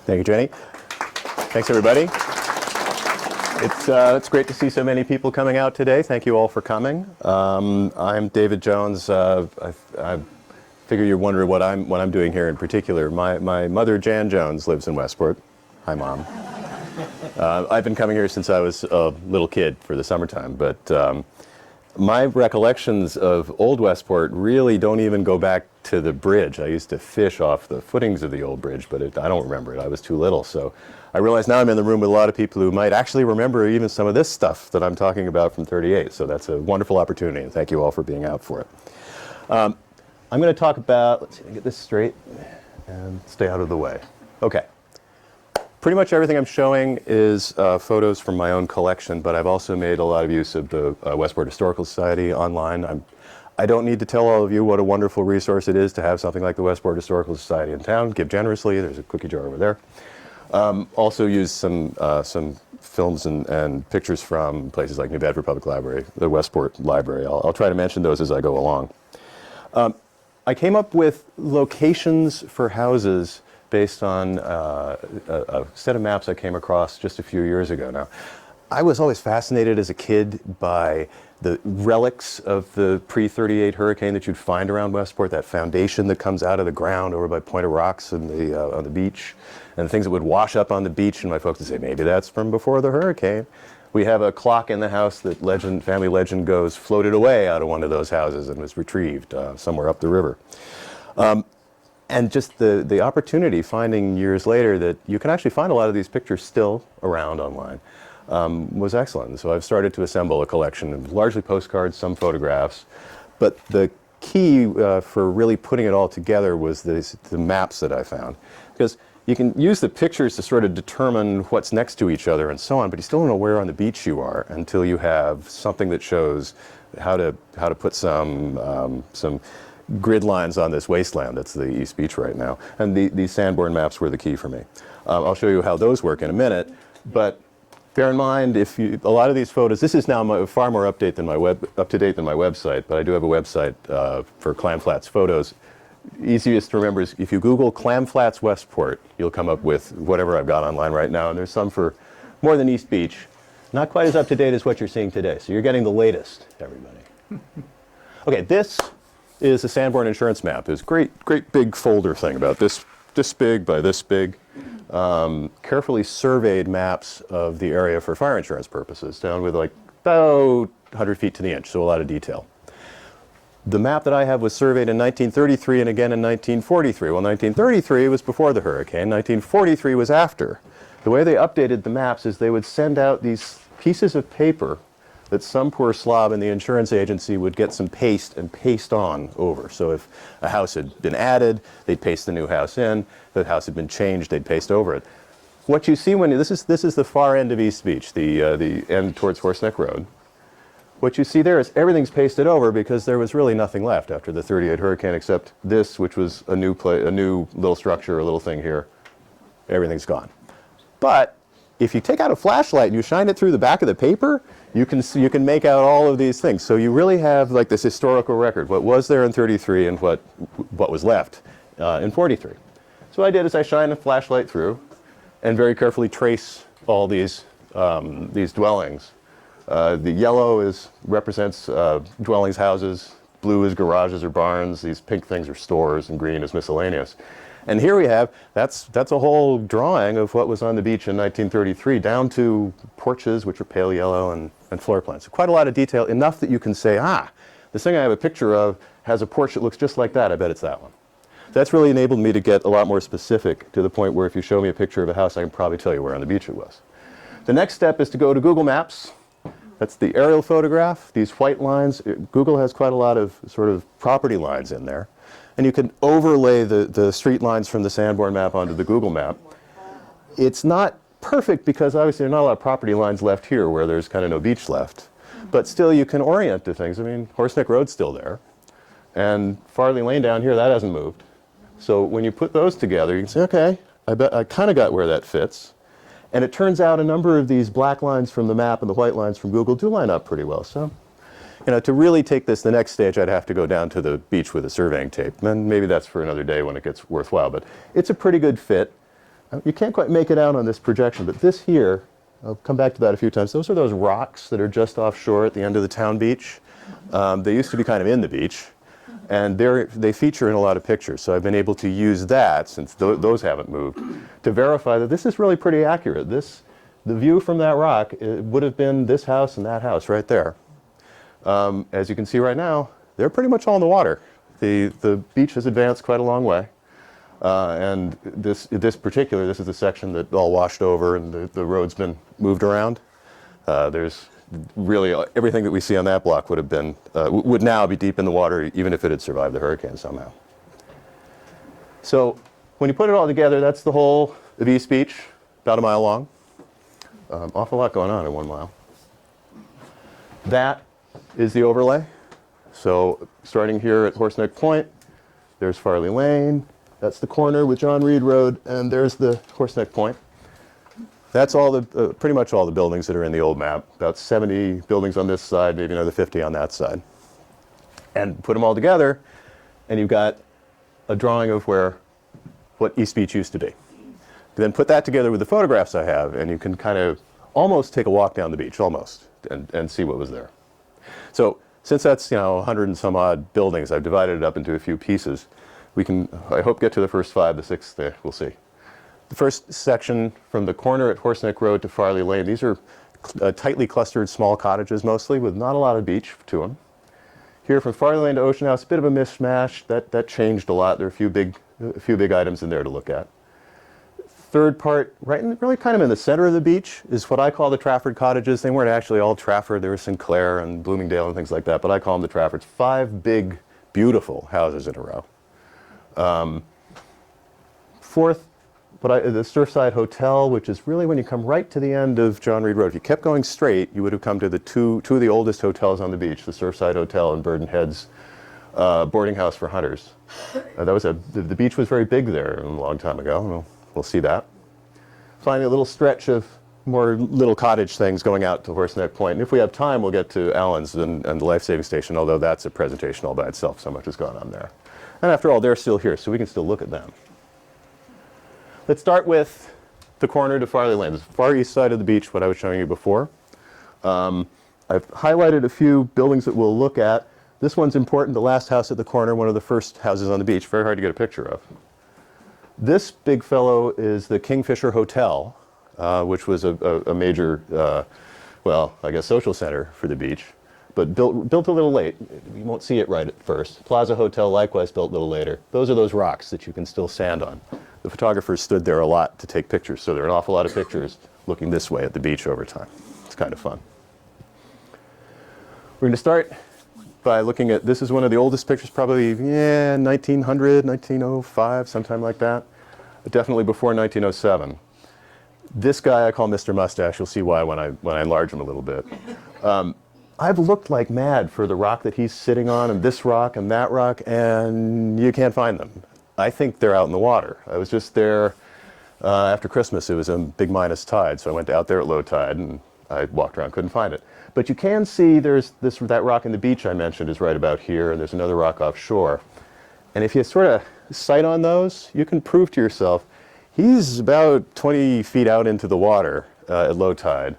Thank you, Jenny. Thanks, everybody. It's great to see so many people coming out today. Thank you all for coming. I'm David Jones. I figure you're wondering what I'm doing here in particular. My mother, Jan Jones, lives in Westport. Hi, Mom. I've been coming here since I was a little kid for the summertime, but my recollections of Old Westport really don't even go back to the bridge. I used to fish off the footings of the old bridge, but I don't remember it. I was too little. So I realize now I'm in the room with a lot of people who might actually remember even some of this stuff that I'm talking about from '38. So that's a wonderful opportunity, and thank you all for being out for it. I'm going to talk about, let's see, get this straight and stay out of the way. Okay. Pretty much everything I'm showing is photos from my own collection, but I've also made a lot of use of the Westport Historical Society online. I don't need to tell all of you what a wonderful resource it is to have something like the Westport Historical Society in town. Give generously. There's a cookie jar over there. Also use some films and pictures from places like New Bedford Public Library, the Westport Library. I'll try to mention those as I go along. I came up with locations for houses based on a set of maps I came across just a few years ago. Now, I was always fascinated as a kid by the relics of the pre-38 hurricane that you'd find around Westport, that foundation that comes out of the ground over by Point of Rocks and on the beach, and the things that would wash up on the beach, and my folks would say, maybe that's from before the hurricane. We have a clock in the house that family legend goes floated away out of one of those houses and was retrieved somewhere up the river. And just the opportunity finding years later that you can actually find a lot of these pictures still around online was excellent. And so I've started to assemble a collection of largely postcards, some photographs. But the key for really putting it all together was the maps that I found. Because you can use the pictures to sort of determine what's next to each other and so on, but you still don't know where on the beach you are until you have something that shows how to put some grid lines on this wasteland that's the East Beach right now. And these Sanborn maps were the key for me. I'll show you how those work in a minute, but bear in mind, a lot of these photos, this is now far more up to date than my website, but I do have a website for Clam Flats photos. Easiest to remember is if you Google Clam Flats Westport, you'll come up with whatever I've got online right now, and there's some for more than East Beach. Not quite as up to date as what you're seeing today, so you're getting the latest, everybody. Okay, this is a Sanborn insurance map. There's great big folder thing about this big by this big, carefully surveyed maps of the area for fire insurance purposes, down with like about 100 feet to the inch, so a lot of detail. The map that I have was surveyed in 1933 and again in 1943. Well, 1933 was before the hurricane, 1943 was after. The way they updated the maps is they would send out these pieces of paper that some poor slob in the insurance agency would get some paste and paste on over. So if a house had been added, they'd paste the new house in. If the house had been changed, they'd paste over it. What you see this is the far end of East Beach, the end towards Horseneck Road. What you see there is everything's pasted over because there was really nothing left after the '38 hurricane except this, which was a new little structure, a little thing here. Everything's gone. But if you take out a flashlight and you shine it through the back of the paper, you can make out all of these things. So you really have like this historical record, what was there in '33 and what was left in '43. So what I did is I shine a flashlight through and very carefully trace all these dwellings. The yellow represents dwellings, houses. Blue is garages or barns. These pink things are stores, and green is miscellaneous. And here we have, that's a whole drawing of what was on the beach in 1933, down to porches, which are pale yellow, and floor plans. So quite a lot of detail, enough that you can say, this thing I have a picture of has a porch that looks just like that. I bet it's that one. That's really enabled me to get a lot more specific, to the point where if you show me a picture of a house, I can probably tell you where on the beach it was. The next step is to go to Google Maps. That's the aerial photograph. These white lines, Google has quite a lot of sort of property lines in there. And you can overlay the street lines from the Sanborn map onto the Google map. It's not perfect because obviously there are not a lot of property lines left here where there's kind of no beach left. But still you can orient to things. I mean, Horseneck Road's still there. And Farley Lane down here, that hasn't moved. So when you put those together, you can say, okay, I bet I kind of got where that fits. And it turns out a number of these black lines from the map and the white lines from Google do line up pretty well. So, to really take this the next stage, I'd have to go down to the beach with a surveying tape. And maybe that's for another day when it gets worthwhile. But it's a pretty good fit. You can't quite make it out on this projection, but this here, I'll come back to that a few times. Those are those rocks that are just offshore at the end of the town beach. They used to be kind of in the beach, and they feature in a lot of pictures. So I've been able to use that, since those haven't moved, to verify that this is really pretty accurate. The view from that rock, it would have been this house and that house right there. As you can see right now, they're pretty much all in the water. The beach has advanced quite a long way. And this is the section that all washed over and the road's been moved around. There's really everything that we see on that block would now be deep in the water, even if it had survived the hurricane somehow. So when you put it all together, that's the whole of East Beach, about a mile long. Awful lot going on in 1 mile. That is the overlay. So starting here at Horseneck Point, there's Farley Lane. That's the corner with John Reed Road, and there's the Horseneck Point. That's all pretty much all the buildings that are in the old map. About 70 buildings on this side, maybe another 50 on that side. And put them all together, and you've got a drawing of what East Beach used to be. Then put that together with the photographs I have, and you can kind of almost take a walk down the beach, almost, and see what was there. So since that's 100 and some odd buildings, I've divided it up into a few pieces. We can, I hope, get to the first 5. The 6th, we'll see. The first section from the corner at Horseneck Road to Farley Lane, these are tightly clustered small cottages mostly, with not a lot of beach to them. Here from Farley Lane to Ocean House, a bit of a mishmash. That changed a lot. There are a few big items in there to look at. Third part, really kind of in the center of the beach, is what I call the Trafford cottages. They weren't actually all Trafford. There were Sinclair and Bloomingdale and things like that, but I call them the Traffords. 5 big, beautiful houses in a row. Fourth, the Surfside Hotel, which is really when you come right to the end of John Reed Road. If you kept going straight, you would have come to the two of the oldest hotels on the beach, the Surfside Hotel and Burden Head's boarding house for hunters. The beach was very big there a long time ago. We'll see that. Finally, a little stretch of more little cottage things going out to Horseneck Point. And if we have time, we'll get to Allen's and the life-saving station, although that's a presentation all by itself. So much has gone on there. And after all, they're still here, so we can still look at them. Let's start with the corner to Farley Lane. It's the far east side of the beach, what I was showing you before. I've highlighted a few buildings that we'll look at. This one's important, the last house at the corner, one of the first houses on the beach, very hard to get a picture of. This big fellow is the Kingfisher Hotel, which was a major, I guess social center for the beach, but built a little late. You won't see it right at first. Plaza Hotel, likewise, built a little later. Those are those rocks that you can still stand on. The photographers stood there a lot to take pictures, so there are an awful lot of pictures looking this way at the beach over time. It's kind of fun. We're going to start by looking at, this is one of the oldest pictures, probably 1900, 1905, sometime like that. Definitely before 1907. This guy I call Mr. Mustache. You'll see why when I enlarge him a little bit. I've looked like mad for the rock that he's sitting on, and this rock and that rock, and you can't find them. I think they're out in the water. I was just there after Christmas. It was a big minus tide, so I went out there at low tide, and I walked around, couldn't find it. But you can see that rock in the beach I mentioned is right about here, and there's another rock offshore. And if you sort of sight on those, you can prove to yourself he's about 20 feet out into the water at low tide.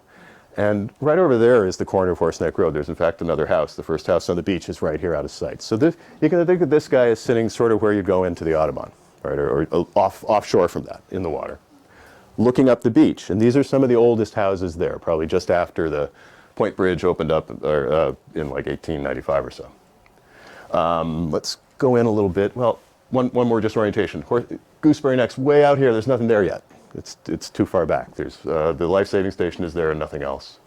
And right over there is the corner of Horseneck Road. There's in fact another house. The first house on the beach is right here out of sight. So you can think that this guy is sitting sort of where you go into the Audubon, right, or offshore from that, in the water, looking up the beach. And these are some of the oldest houses there, probably just after the Point Bridge opened up in like 1895 or so. Let's go in a little bit. Well, one more just orientation. Gooseberry Neck's way out here. There's nothing there yet. It's too far back. There's the life-saving station is there and nothing else.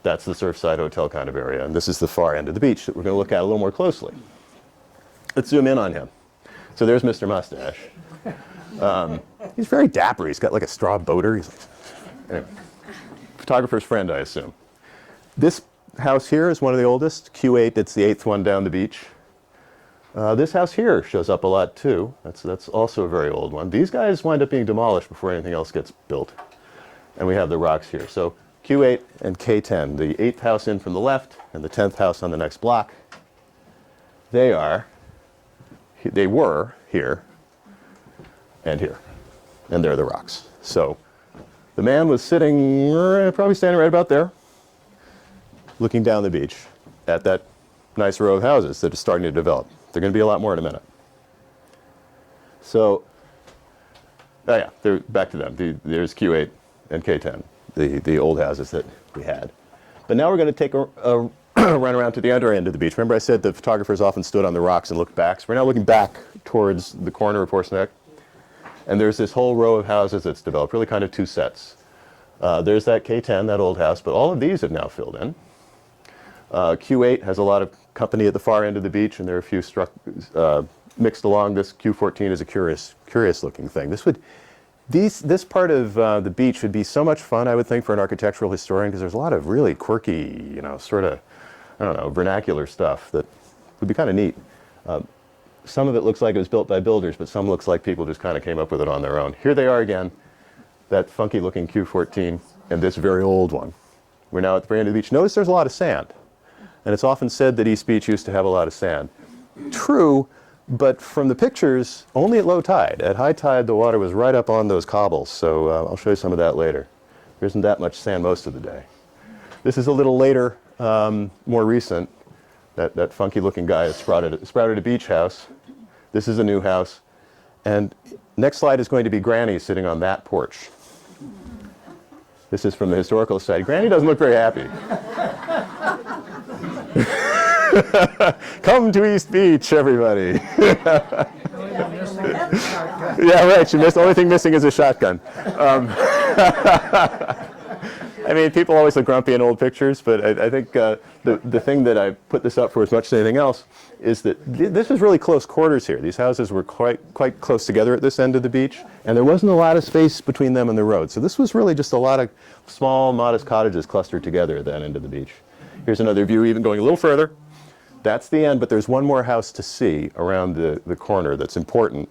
That's the Surfside Hotel kind of area. And this is the far end of the beach that we're going to look at a little more closely. Let's zoom in on him. So there's Mr. Mustache. He's very dapper. He's got like a straw boater. Anyway, photographer's friend, I assume. This house here is one of the oldest, Q8. It's the 8th one down the beach. This house here shows up a lot too. That's also a very old one. These guys wind up being demolished before anything else gets built. And we have the rocks here. So Q8 and K10, the 8th house in from the left and the 10th house on the next block. They were here and here. and there are the rocks. So the man was sitting, probably standing right about there, looking down the beach at that nice row of houses that is starting to develop. There are going to be a lot more in a minute. So, oh yeah, back to them. There's Q8 and K10, the old houses that we had. But now we're going to take a run around to the other end of the beach. Remember I said the photographers often stood on the rocks and looked back? So we're now looking back towards the corner of Horse Neck. And there's this whole row of houses that's developed, really kind of two sets. There's that K10, that old house, but all of these have now filled in. Q8 has a lot of company at the far end of the beach, and there are a few mixed along. This Q14 is a curious looking thing. This part of the beach would be so much fun, I would think, for an architectural historian, because there's a lot of really quirky, sort of, I don't know, vernacular stuff that would be kind of neat. Some of it looks like it was built by builders, but some looks like people just kind of came up with it on their own. Here they are again, that funky looking Q14 and this very old one. We're now at the very end of the beach. Notice there's a lot of sand. And it's often said that East Beach used to have a lot of sand. True, but from the pictures, only at low tide. At high tide, the water was right up on those cobbles, so I'll show you some of that later. There isn't that much sand most of the day. This is a little later, more recent. That funky looking guy has sprouted a beach house. This is a new house. And next slide is going to be Granny sitting on that porch. This is from the Historical Society. Granny doesn't look very happy. Come to East Beach, everybody. Yeah, right. She missed. The only thing missing is a shotgun. I mean, people always look grumpy in old pictures, but I think the thing that I put this up for as much as anything else is that this was really close quarters here. These houses were quite close together at this end of the beach, and there wasn't a lot of space between them and the road. So this was really just a lot of small, modest cottages clustered together at that end of the beach. Here's another view even going a little further. That's the end, but there's one more house to see around the corner that's important.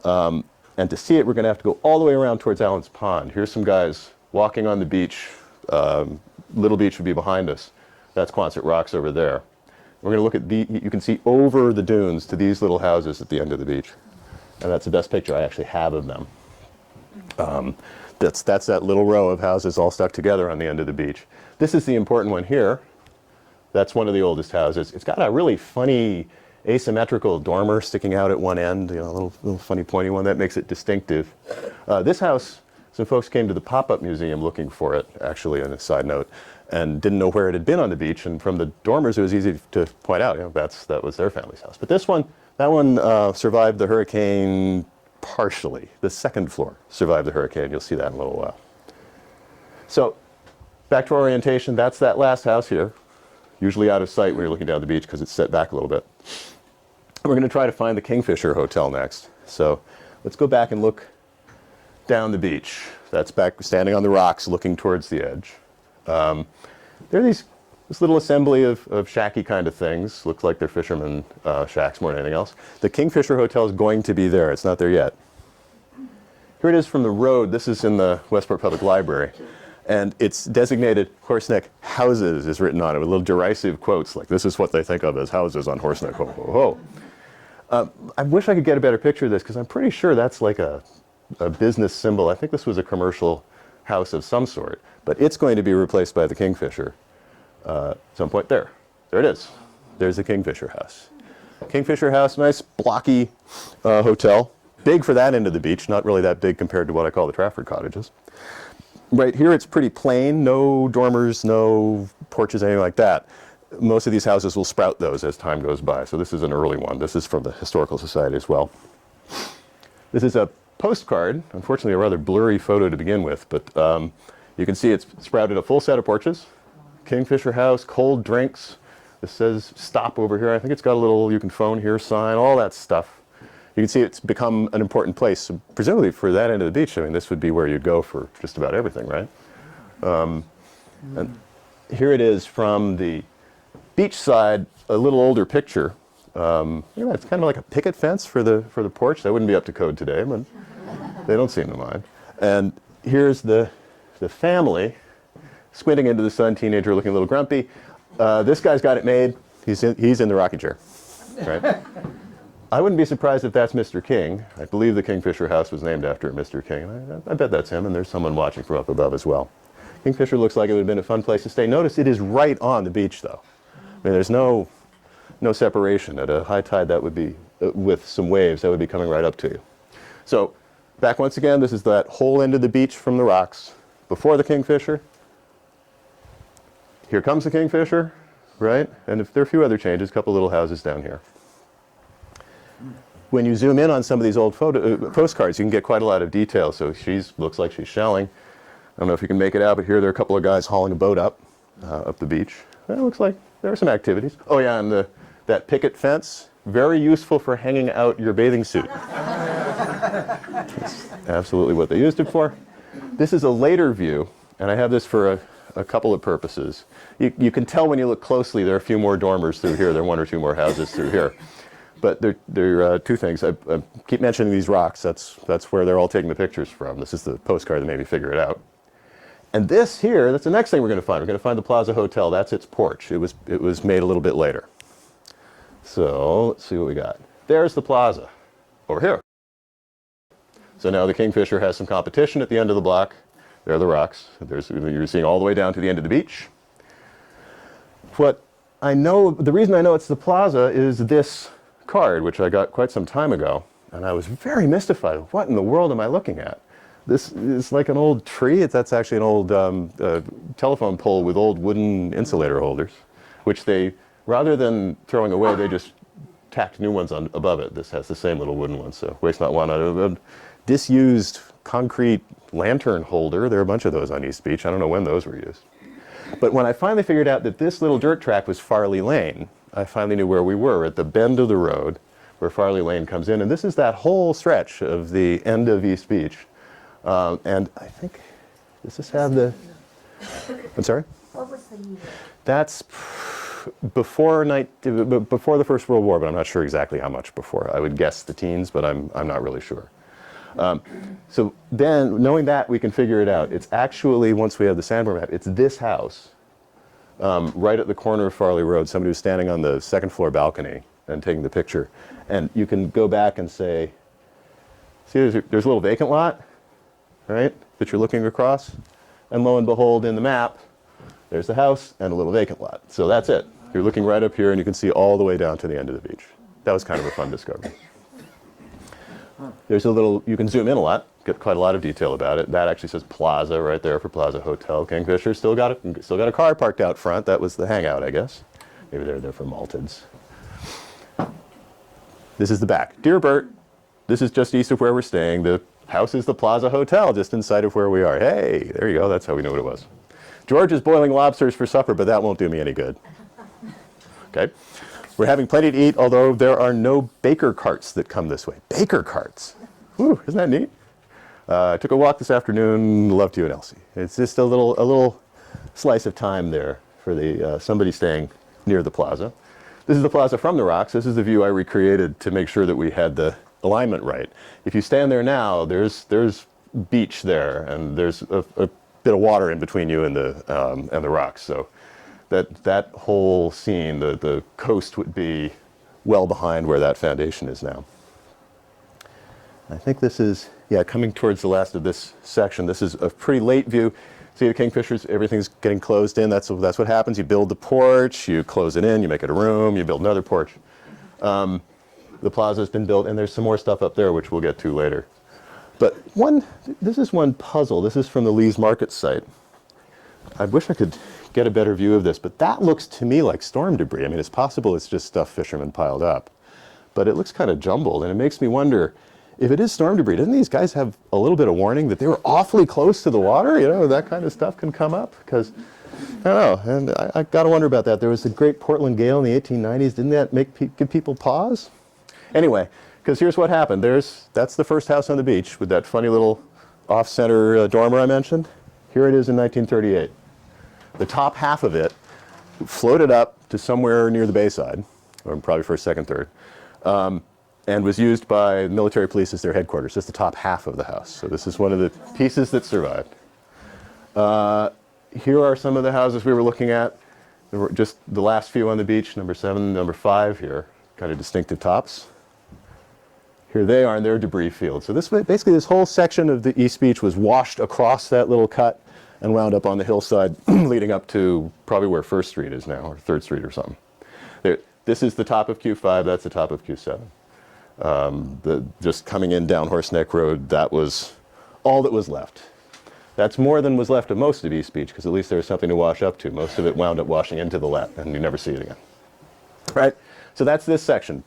And to see it, we're going to have to go all the way around towards Allen's Pond. Here's some guys walking on the beach. Little Beach would be behind us. That's Quonset Rocks over there. We're going to look at you can see over the dunes to these little houses at the end of the beach. And that's the best picture I actually have of them. That's that little row of houses all stuck together on the end of the beach. This is the important one here. That's one of the oldest houses. It's got a really funny asymmetrical dormer sticking out at one end, a little funny pointy one that makes it distinctive. This house, some folks came to the pop-up museum looking for it, actually, on a side note, and didn't know where it had been on the beach. And from the dormers, it was easy to point out, that was their family's house. But that one survived the hurricane partially. The second floor survived the hurricane. You'll see that in a little while. So back to orientation. That's that last house here. Usually out of sight when you're looking down the beach because it's set back a little bit. And we're going to try to find the Kingfisher Hotel next. So let's go back and look down the beach. That's back standing on the rocks looking towards the edge. There are this little assembly of shacky kind of things. Looks like they're fishermen shacks more than anything else. The Kingfisher Hotel is going to be there. It's not there yet. Here it is from the road. This is in the Westport Public Library. And it's designated Horseneck Houses is written on it with little derisive quotes like, this is what they think of as houses on Horseneck. Ho, ho, ho. I wish I could get a better picture of this because I'm pretty sure that's like a business symbol. I think this was a commercial house of some sort, but it's going to be replaced by the Kingfisher at some point. There it is. There's the Kingfisher House. Kingfisher House, nice blocky hotel. Big for that end of the beach, not really that big compared to what I call the Trafford cottages. Right here it's pretty plain, no dormers, no porches, anything like that. Most of these houses will sprout those as time goes by, so this is an early one. This is from the Historical Society as well. This is a postcard, unfortunately a rather blurry photo to begin with, but you can see it's sprouted a full set of porches. Kingfisher House, cold drinks. This says stop over here. I think it's got a little you can phone here sign, all that stuff. You can see it's become an important place. So presumably for that end of the beach, I mean, this would be where you'd go for just about everything, right? And here it is from the beach side, a little older picture. It's kind of like a picket fence for the porch. That wouldn't be up to code today, but they don't seem to mind. And here's the family, squinting into the sun, teenager looking a little grumpy. This guy's got it made. He's in the rocking chair, right? I wouldn't be surprised if that's Mr. King. I believe the Kingfisher house was named after Mr. King. I bet that's him, and there's someone watching from up above as well. Kingfisher looks like it would have been a fun place to stay. Notice it is right on the beach, though. I mean, there's no separation. At a high tide, that would be, with some waves, that would be coming right up to you. So, back once again, this is that whole end of the beach from the rocks. Before the Kingfisher. Here comes the Kingfisher, right? And if there are a few other changes, a couple little houses down here. When you zoom in on some of these old postcards, you can get quite a lot of detail. So looks like she's shelling. I don't know if you can make it out, but here there are a couple of guys hauling a boat up the beach. It looks like there are some activities. Oh yeah, and that picket fence, very useful for hanging out your bathing suit. That's absolutely what they used it for. This is a later view, and I have this for a couple of purposes. You can tell when you look closely there are a few more dormers through here. There are one or two more houses through here. But there are two things. I keep mentioning these rocks. That's where they're all taking the pictures from. This is the postcard that made me figure it out. And this here, that's the next thing we're going to find. We're going to find the Plaza Hotel. That's its porch. It was made a little bit later. So let's see what we got. There's the Plaza over here. So now the Kingfisher has some competition at the end of the block. There are the rocks. You're seeing all the way down to the end of the beach. The reason I know it's the Plaza is this card, which I got quite some time ago, and I was very mystified. What in the world am I looking at? This is like an old tree. That's actually an old telephone pole with old wooden insulator holders, which they, rather than throwing away, they just tacked new ones on above it. This has the same little wooden one, so waste not, want not. A disused concrete lantern holder. There are a bunch of those on East Beach. I don't know when those were used. But when I finally figured out that this little dirt track was Farley Lane, I finally knew where we were, at the bend of the road where Farley Lane comes in. And this is that whole stretch of the end of East Beach. And I think, does this have the, I'm sorry? What was the year? That's before the First World War, but I'm not sure exactly how much before. I would guess the teens, but I'm not really sure. So then, knowing that, we can figure it out. It's actually, once we have the Sanborn map, it's this house, right at the corner of Farley Road. Somebody was standing on the second floor balcony and taking the picture. And you can go back and say, see, there's a little vacant lot, right, that you're looking across. And lo and behold, in the map, there's the house and a little vacant lot. So that's it. You're looking right up here, and you can see all the way down to the end of the beach. That was kind of a fun discovery. There's a little, you can zoom in a lot, get quite a lot of detail about it. That actually says Plaza right there for Plaza Hotel. Kingfisher still got a car parked out front. That was the hangout, I guess. Maybe they're there for Malteds. This is the back. Dear Bert, this is just east of where we're staying. The house is the Plaza Hotel, just inside of where we are. Hey, there you go. That's how we knew what it was. George is boiling lobsters for supper, but that won't do me any good. Okay. We're having plenty to eat, although there are no baker carts that come this way. Baker carts. Whew, isn't that neat? I took a walk this afternoon. Loved you and Elsie. It's just a little slice of time there for somebody staying near the plaza. This is the plaza from the rocks. This is the view I recreated to make sure that we had the alignment right. If you stand there now, there's beach there, and there's a bit of water in between you and the rocks. So that whole scene, the coast would be well behind where that foundation is now. I think this is, coming towards the last of this section. This is a pretty late view. See the Kingfishers, everything's getting closed in. That's what happens. You build the porch, you close it in, you make it a room, you build another porch. The plaza's been built, and there's some more stuff up there, which we'll get to later. But this is one puzzle. This is from the Lee's Market site. I wish I could get a better view of this, but that looks to me like storm debris. I mean, it's possible it's just stuff fishermen piled up, but it looks kind of jumbled, and it makes me wonder, if it is storm debris, doesn't these guys have a little bit of warning that they were awfully close to the water? You know, that kind of stuff can come up, because, I don't know, and I got to wonder about that. There was a great Portland gale in the 1890s. Didn't that give people pause? Anyway, because here's what happened. That's the first house on the beach with that funny little off-center dormer I mentioned. Here it is in 1938. The top half of it floated up to somewhere near the bayside, or probably first, second, third, and was used by military police as their headquarters. Just the top half of the house. So this is one of the pieces that survived. Here are some of the houses we were looking at. There were just the last few on the beach, number 7, number 5 here, kind of distinctive tops. Here they are in their debris field. So this basically this whole section of the East Beach was washed across that little cut and wound up on the hillside leading up to probably where 1st Street is now, or 3rd Street or something. This is the top of Q5, that's the top of Q7. Just coming in down Horse Neck Road, that was all that was left. That's more than was left of most of East Beach, because at least there was something to wash up to. Most of it wound up washing into the Let, and you never see it again. Right? So that's this section.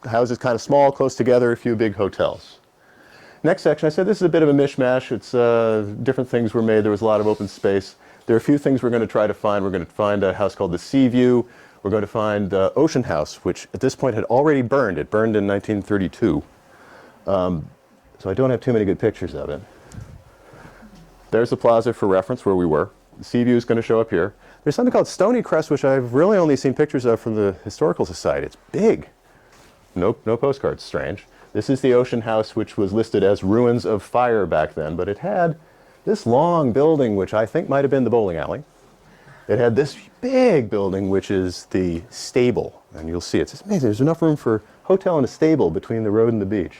The houses kind of small, close together, a few big hotels. Next section, I said this is a bit of a mishmash. It's different things were made. There was a lot of open space. There are a few things we're going to try to find. We're going to find a house called the Sea View. We're going to find Ocean House, which at this point had already burned. It burned in 1932. So I don't have too many good pictures of it. There's the plaza for reference where we were. The Sea View is going to show up here. There's something called Stony Crest, which I've really only seen pictures of from the Historical Society. It's big. No postcards, strange. This is the Ocean House, which was listed as ruins of fire back then, but it had this long building, which I think might have been the bowling alley. It had this big building, which is the stable, and you'll see it's amazing. There's enough room for a hotel and a stable between the road and the beach.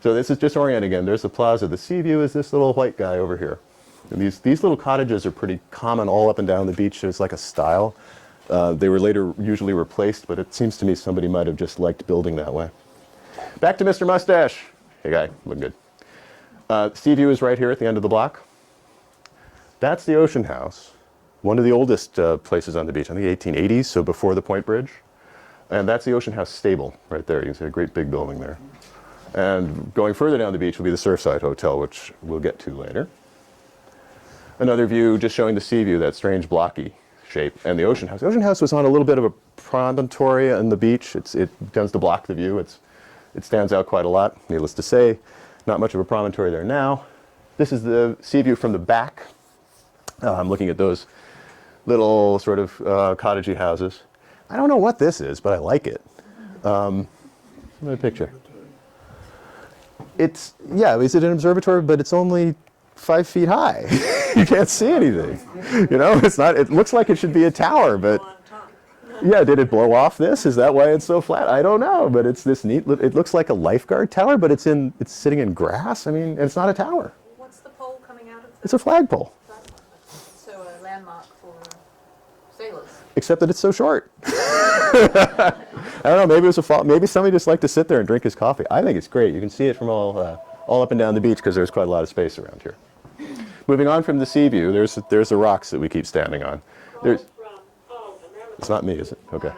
So this is just orient again. There's the plaza. The Sea View is this little white guy over here. And these little cottages are pretty common all up and down the beach. There's like a style. They were later usually replaced, but it seems to me somebody might have just liked building that way. Back to Mr. Mustache. Hey guy, looking good. Sea View is right here at the end of the block. That's the Ocean House, one of the oldest places on the beach, I think 1880s, so before the Point Bridge. And that's the Ocean House stable right there. You can see a great big building there. And going further down the beach will be the Surfside Hotel, which we'll get to later. Another view just showing the Sea View, that strange blocky shape, and the Ocean House. The Ocean House was on a little bit of a promontory on the beach. It tends to block the view. It stands out quite a lot, needless to say. Not much of a promontory there now. This is the Sea View from the back. I'm looking at those little sort of cottagey houses. I don't know what this is, but I like it. Look at the picture. Is it an observatory? But it's only 5 feet high. You can't see anything. You know, it's not. It looks like it should be a tower, but yeah, did it blow off this? Is that why it's so flat? I don't know, but it's this neat. It looks like a lifeguard tower, but it's sitting in grass. I mean, it's not a tower. What's the pole coming out of? It's a flagpole. So a landmark for sailors. Except that it's so short. I don't know. Maybe it was a fault. Maybe somebody just liked to sit there and drink his coffee. I think it's great. You can see it from all up and down the beach because there's quite a lot of space around here. Moving on from the Sea View, there's the rocks that we keep standing on. It's not me, is it? Okay.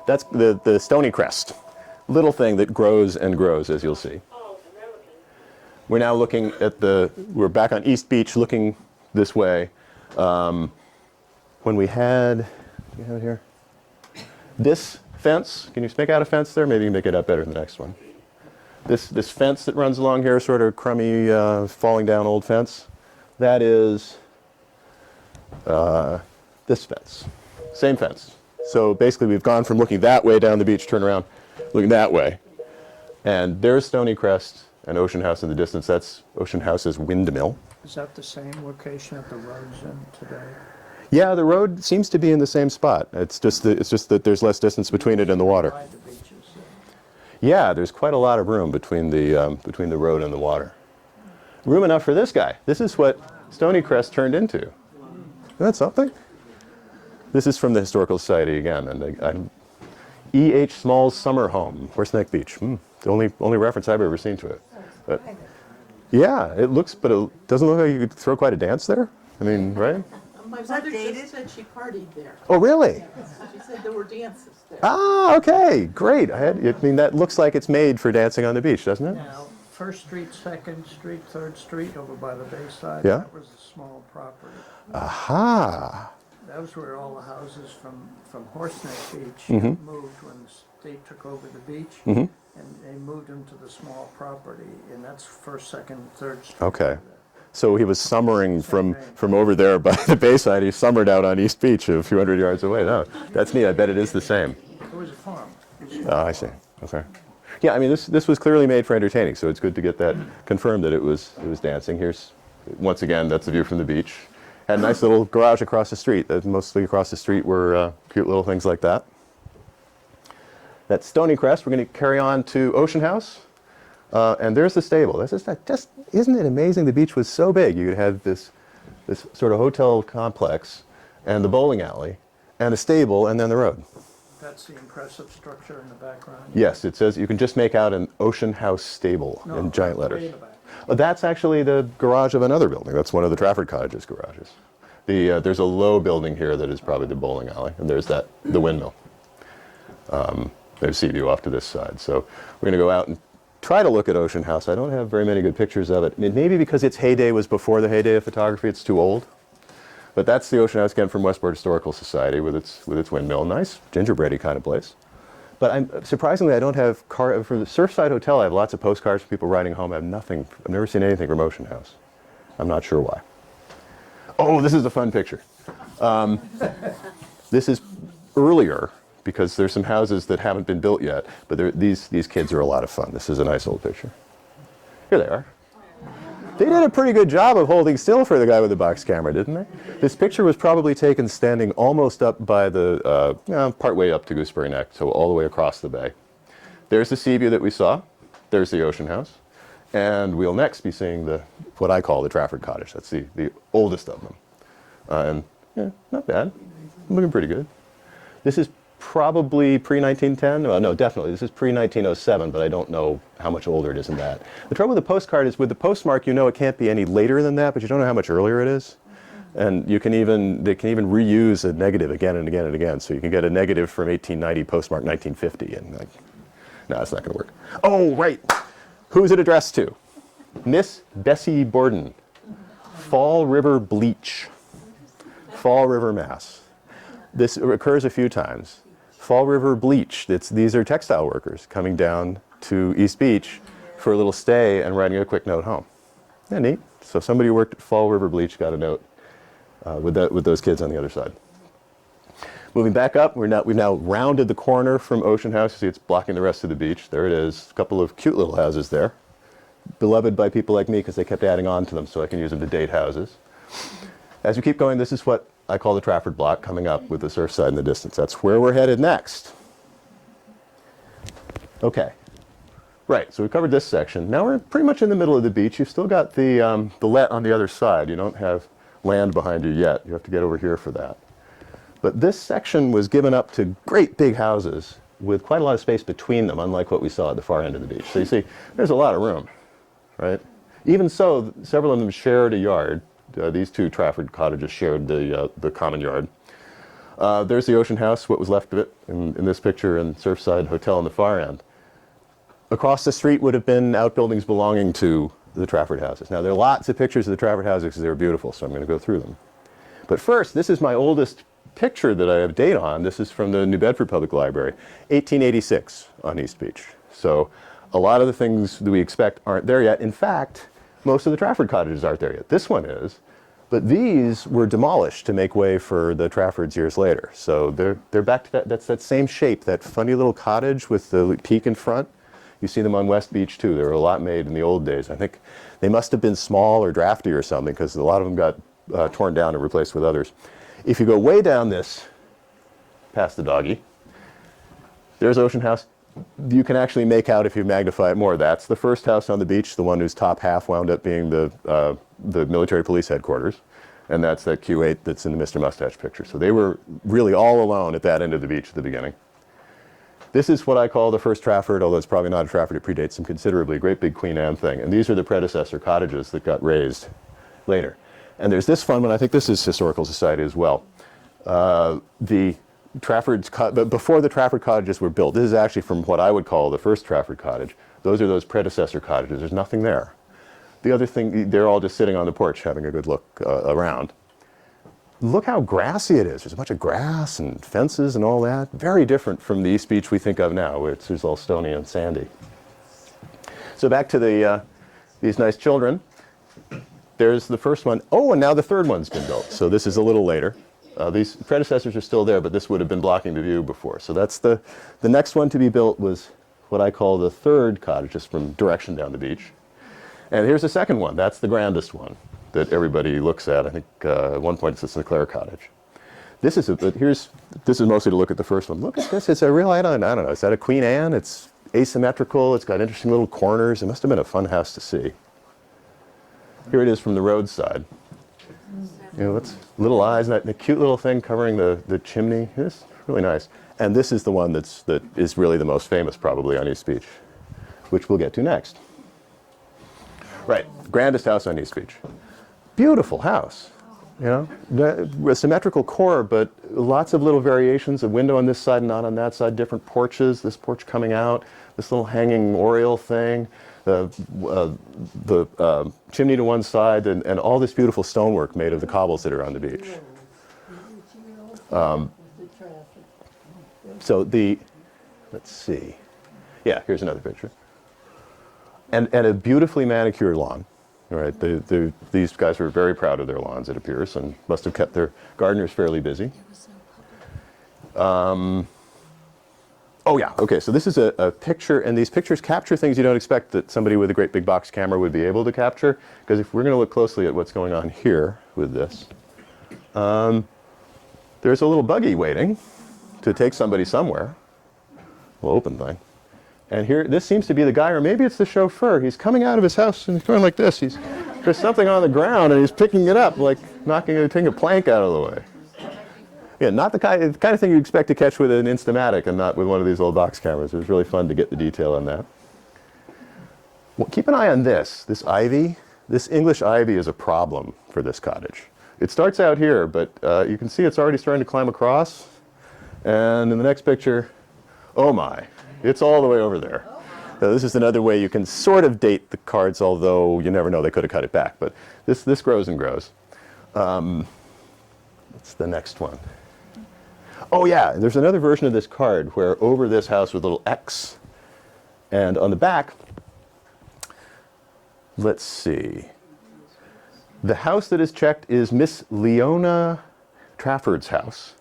That's the Stony Crest, little thing that grows and grows, as you'll see. We're now looking at we're back on East Beach, looking this way. When we had, do you have it here? This fence, can you make out a fence there? Maybe you can make it out better than the next one. This fence that runs along here, sort of crummy, falling down old fence, that is this fence, same fence. So basically we've gone from looking that way down the beach, turn around, looking that way. And there's Stony Crest and Ocean House in the distance. That's Ocean House's windmill. Is that the same location that the road's in today? Yeah, the road seems to be in the same spot. It's just that there's less distance between it and the water. By the beaches. Yeah, there's quite a lot of room between the road and the water. Room enough for this guy. This is what Stony Crest turned into. Isn't that something? This is from the Historical Society again, and E.H. Small's summer home, Horse Neck Beach. The only reference I've ever seen to it. But, yeah, it doesn't look like you could throw quite a dance there. I mean, right? My mother just said she partied there. Oh, really? She said there were dances there. Ah, okay, great. I mean, that looks like it's made for dancing on the beach, doesn't it? Now, 1st Street, 2nd Street, 3rd Street over by the Bayside, Yeah. that was a small property. Aha. That was where all the houses from Horse Neck Beach moved when the state took over the beach. And they moved them to the small property, and that's 1st, 2nd, 3rd Street. Okay. So he was summering from over there by the Bayside. He summered out on East Beach a few hundred yards away. No, that's neat. I bet it is the same. It was a farm. Oh, I see. Okay. Yeah, I mean, this was clearly made for entertaining, so it's good to get that confirmed that it was dancing. Here's, once again, that's the view from the beach. Had a nice little garage across the street. Mostly across the street were cute little things like that. That Stony Crest, we're going to carry on to Ocean House. And there's the stable. Isn't it amazing? The beach was so big. You had this sort of hotel complex and the bowling alley and a stable and then the road. That's the impressive structure in the background. Yes, it says you can just make out an Ocean House stable No, in giant way letters. in the back. That's actually the garage of another building. That's one of the Trafford Cottages garages. There's a low building here that is probably the bowling alley, and there's the windmill. There's sea view off to this side. So we're going to go out and try to look at Ocean House. I don't have very many good pictures of it. Maybe because its heyday was before the heyday of photography, it's too old. But that's the Ocean House again from Westport Historical Society with its windmill. Nice gingerbready kind of place. But surprisingly, I don't have for the Surfside Hotel. I have lots of postcards from people writing home. I have nothing. I've never seen anything from Ocean House. I'm not sure why. Oh, this is a fun picture. This is earlier because there's some houses that haven't been built yet. But these kids are a lot of fun. This is a nice old picture. Here they are. They did a pretty good job of holding still for the guy with the box camera, didn't they? This picture was probably taken standing almost up by the, part way up to Gooseberry Neck, so all the way across the bay. There's the sea view that we saw. There's the Ocean House. And we'll next be seeing what I call the Trafford Cottage. That's the oldest of them. And yeah, not bad. Looking pretty good. This is probably pre-1910. Well, no, definitely. This is pre-1907, but I don't know how much older it is than that. The trouble with the postcard is with the postmark, you know it can't be any later than that, but you don't know how much earlier it is. And they can even reuse a negative again and again and again. So you can get a negative from 1890, postmark 1950, and like, no, it's not going to work. Oh, right. Who's it addressed to? Miss Bessie Borden, Fall River Bleach, Fall River, Mass. This occurs a few times. Fall River Bleach, these are textile workers coming down to East Beach for a little stay and writing a quick note home. Isn't that neat? So somebody who worked at Fall River Bleach got a note with those kids on the other side. Moving back up, we've now rounded the corner from Ocean House. You see it's blocking the rest of the beach. There it is, a couple of cute little houses there. Beloved by people like me because they kept adding on to them so I can use them to date houses. As we keep going, this is what I call the Trafford Block coming up with the Surfside in the distance. That's where we're headed next. Okay. Right, so we covered this section. Now we're pretty much in the middle of the beach. You've still got the let on the other side. You don't have land behind you yet. You have to get over here for that. But this section was given up to great big houses with quite a lot of space between them, unlike what we saw at the far end of the beach. So you see, there's a lot of room, right? Even so, several of them shared a yard. These two Trafford cottages shared the common yard. There's the Ocean House, what was left of it in this picture, and Surfside Hotel on the far end. Across the street would have been outbuildings belonging to the Trafford houses. Now, there are lots of pictures of the Trafford houses because they were beautiful, so I'm going to go through them. But first, this is my oldest picture that I have date on. This is from the New Bedford Public Library, 1886 on East Beach. So a lot of the things that we expect aren't there yet. In fact, most of the Trafford cottages aren't there yet. This one is. But these were demolished to make way for the Traffords years later. So they're back to that. That's that same shape, that funny little cottage with the peak in front. You see them on West Beach too. There were a lot made in the old days. I think they must have been small or drafty or something because a lot of them got torn down and replaced with others. If you go way down this, past the doggy, there's Ocean House. You can actually make out, if you magnify it more, that's the first house on the beach, the one whose top half wound up being the military police headquarters. And that's that Q8 that's in the Mr. Mustache picture. So they were really all alone at that end of the beach at the beginning. This is what I call the first Trafford, although it's probably not a Trafford. It predates them considerably, great big Queen Anne thing. And these are the predecessor cottages that got raised later. And there's this fun one. I think this is Historical Society as well. The Traffords, but before the Trafford cottages were built, this is actually from what I would call the first Trafford cottage. Those are those predecessor cottages. There's nothing there. The other thing, they're all just sitting on the porch having a good look around. Look how grassy it is. There's a bunch of grass and fences and all that. Very different from the East Beach we think of now, where it's all stony and sandy. So back to these nice children. There's the first one. Oh, and now the third one's been built. So this is a little later. These predecessors are still there, but this would have been blocking the view before. So that's the next one to be built was what I call the third cottage, just from direction down the beach. And here's the second one. That's the grandest one that everybody looks at. I think at one point it's the Sinclair cottage. This is this is mostly to look at the first one. Look at this. It's a real, I don't know. Is that a Queen Anne? It's asymmetrical. It's got interesting little corners. It must have been a fun house to see. Here it is from the roadside. You know, it's little eyes and that cute little thing covering the chimney. It's really nice. And this is the one that is really the most famous probably on East Beach, which we'll get to next. Right, grandest house on East Beach. Beautiful house, you know, a symmetrical core, but lots of little variations, a window on this side, not on that side, different porches, this porch coming out, this little hanging oriel thing, the chimney to one side, and all this beautiful stonework made of the cobbles that are on the beach. So let's see, yeah, here's another picture. And a beautifully manicured lawn. All right, these guys were very proud of their lawns, it appears, and must have kept their gardeners fairly busy. Oh yeah, okay, so this is a picture, and these pictures capture things you don't expect that somebody with a great big box camera would be able to capture, because if we're going to look closely at what's going on here with this, there's a little buggy waiting to take somebody somewhere. Little open thing. And here, this seems to be the guy, or maybe it's the chauffeur. He's coming out of his house and he's going like this. There's something on the ground and he's picking it up, like taking a plank out of the way. Yeah, not the kind of thing you expect to catch with an Instamatic and not with one of these old box cameras. It was really fun to get the detail on that. Well, keep an eye on this ivy. This English ivy is a problem for this cottage. It starts out here, but you can see it's already starting to climb across. And in the next picture, oh my. It's all the way over there. So this is another way you can sort of date the cards, although you never know, they could have cut it back. But this grows and grows. What's the next one? Oh yeah, there's another version of this card where over this house with a little X, and on the back, let's see. The house that is checked is Miss Leona Trafford's house.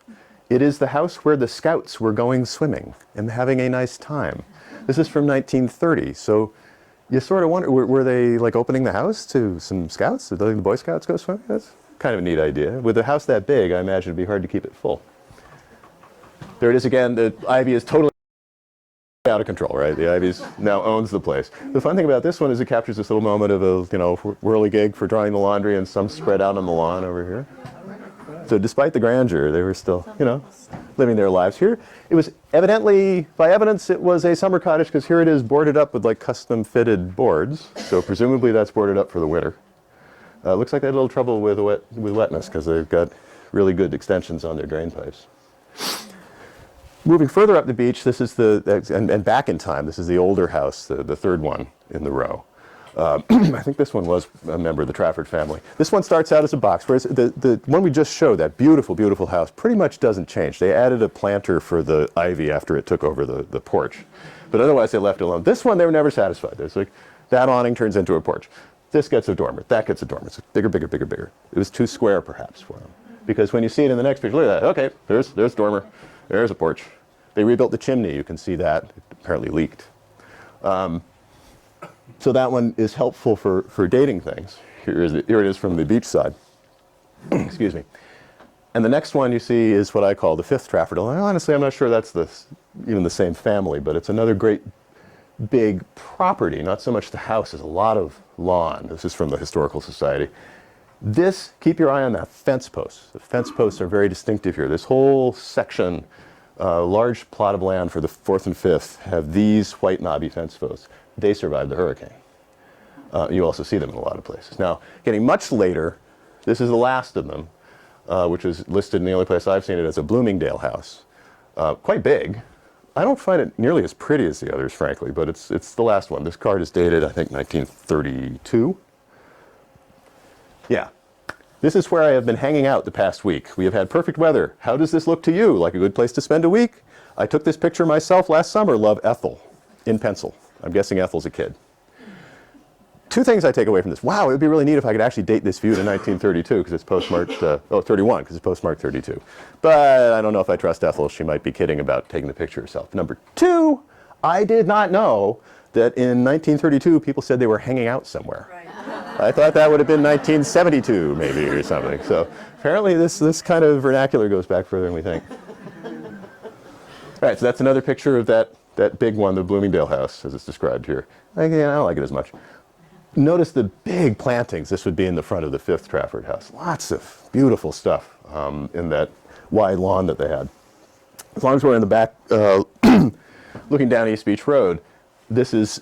It is the house where the scouts were going swimming and having a nice time. This is from 1930, so you sort of wonder, were they like opening the house to some scouts? Did the Boy Scouts go swimming? That's kind of a neat idea. With a house that big, I imagine it'd be hard to keep it full. There it is again. The ivy is totally out of control, right? The ivy now owns the place. The fun thing about this one is it captures this little moment of a, you know, whirligig for drying the laundry and some spread out on the lawn over here. So despite the grandeur, they were still, you know, living their lives here. It was evidently, by evidence, it was a summer cottage because here it is boarded up with like custom fitted boards. So presumably that's boarded up for the winter. Looks like they had a little trouble with wetness because they've got really good extensions on their drain pipes. Moving further up the beach, this is and back in time, this is the older house, the third one in the row. I think this one was a member of the Trafford family. This one starts out as a box, whereas the one we just showed, that beautiful, beautiful house, pretty much doesn't change. They added a planter for the ivy after it took over the porch. But otherwise, they left it alone. This one, they were never satisfied. There's like, that awning turns into a porch. This gets a dormer. That gets a dormer. It's bigger, bigger, bigger, bigger. It was too square, perhaps, for them. Because when you see it in the next picture, look at that. Okay, there's dormer. There's a porch. They rebuilt the chimney. You can see that. It apparently leaked. So that one is helpful for dating things. Here it is from the beach side. Excuse me. And the next one you see is what I call the fifth Trafford. Honestly, I'm not sure that's even the same family, but it's another great big property. Not so much the house, there's a lot of lawn. This is from the Historical Society. This, keep your eye on that fence posts. The fence posts are very distinctive here. This whole section, large plot of land for the 4th and 5th, have these white knobby fence posts. They survived the hurricane. You also see them in a lot of places. Now, getting much later, this is the last of them, which is listed in the only place I've seen it as a Bloomingdale house. Quite big. I don't find it nearly as pretty as the others, frankly, but it's the last one. This card is dated, I think, 1932. Yeah. This is where I have been hanging out the past week. We have had perfect weather. How does this look to you? Like a good place to spend a week? I took this picture myself last summer. Love, Ethel, in pencil. I'm guessing Ethel's a kid. Two things I take away from this. Wow, it would be really neat if I could actually date this view to 1932 because it's postmarked, 31 because it's postmarked 32. But I don't know if I trust Ethel. She might be kidding about taking the picture herself. Number two, I did not know that in 1932 people said they were hanging out somewhere. Right. I thought that would have been 1972 maybe or something. So apparently this kind of vernacular goes back further than we think. All right, so that's another picture of that big one, the Bloomingdale house, as it's described here. Again, I don't like it as much. Notice the big plantings. This would be in the front of the 5th Trafford house. Lots of beautiful stuff in that wide lawn that they had. As long as we're in the back looking down East Beach Road, this is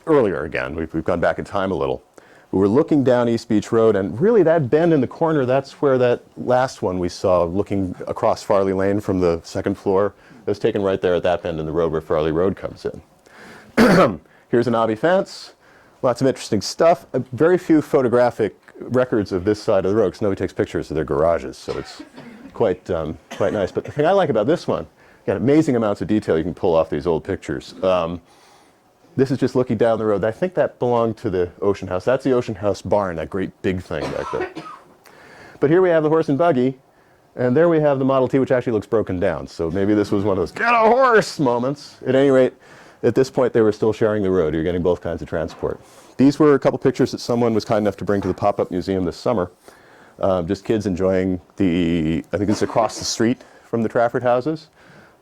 earlier again. We've gone back in time a little. We're looking down East Beach Road, and really that bend in the corner, that's where that last one we saw looking across Farley Lane from the 2nd floor. It was taken right there at that bend in the road where Farley Road comes in. Here's an obby fence. Lots of interesting stuff. Very few photographic records of this side of the road because nobody takes pictures of their garages, so it's quite nice. But the thing I like about this one, you got amazing amounts of detail you can pull off these old pictures. This is just looking down the road. I think that belonged to the Ocean House. That's the Ocean House barn, that great big thing back there. But here we have the horse and buggy, and there we have the Model T, which actually looks broken down. So maybe this was one of those get a horse moments. At any rate, at this point they were still sharing the road. You're getting both kinds of transport. These were a couple pictures that someone was kind enough to bring to the pop-up museum this summer. Just kids enjoying I think it's across the street from the Trafford houses.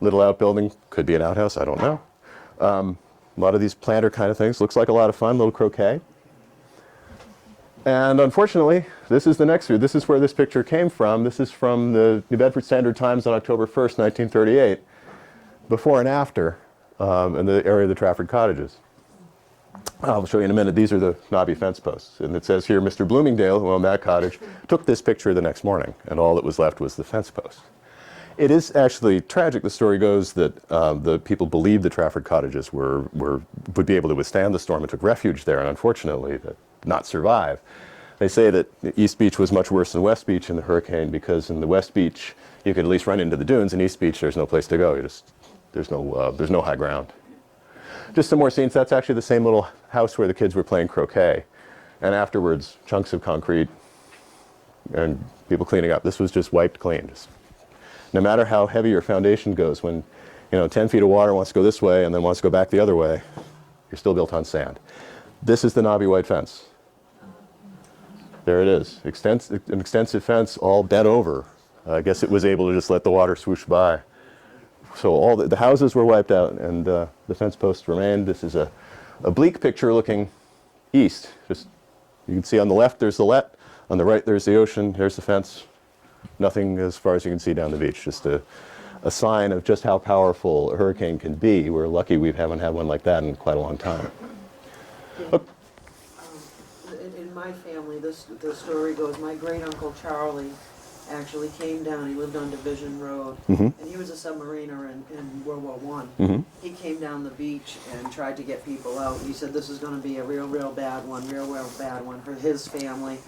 Little outbuilding, could be an outhouse, I don't know. A lot of these planter kind of things. Looks like a lot of fun, little croquet. And unfortunately, this is the next view. This is where this picture came from. This is from the New Bedford Standard Times on October 1st, 1938. Before and after in the area of the Trafford cottages. I'll show you in a minute. These are the knobby fence posts. And it says here, Mr. Bloomingdale, who owned that cottage, took this picture the next morning. And all that was left was the fence post. It is actually tragic. The story goes that the people believed the Trafford cottages would be able to withstand the storm and took refuge there, and unfortunately did not survive. They say that East Beach was much worse than West Beach in the hurricane because in the West Beach you could at least run into the dunes. In East Beach there's no place to go. There's no high ground. Just some more scenes. That's actually the same little house where the kids were playing croquet, and afterwards chunks of concrete and people cleaning up. This was just wiped clean. No matter how heavy your foundation goes, when 10 feet of water wants to go this way and then wants to go back the other way, you're still built on sand. This is the knobby white fence. There it is. An extensive fence all bent over. I guess it was able to just let the water swoosh by. So all the houses were wiped out and the fence posts remained. This is a bleak picture looking east. Just you can see on the left there's the Let, on the right there's the ocean, here's the fence. Nothing as far as you can see down the beach, just a sign of just how powerful a hurricane can be. We're lucky we haven't had one like that in quite a long time. In my family, the story goes, my great-uncle Charlie actually came down. He lived on Division Road, and he was a submariner in World War I. He came down the beach and tried to get people out. He said this is going to be a real bad one for his family.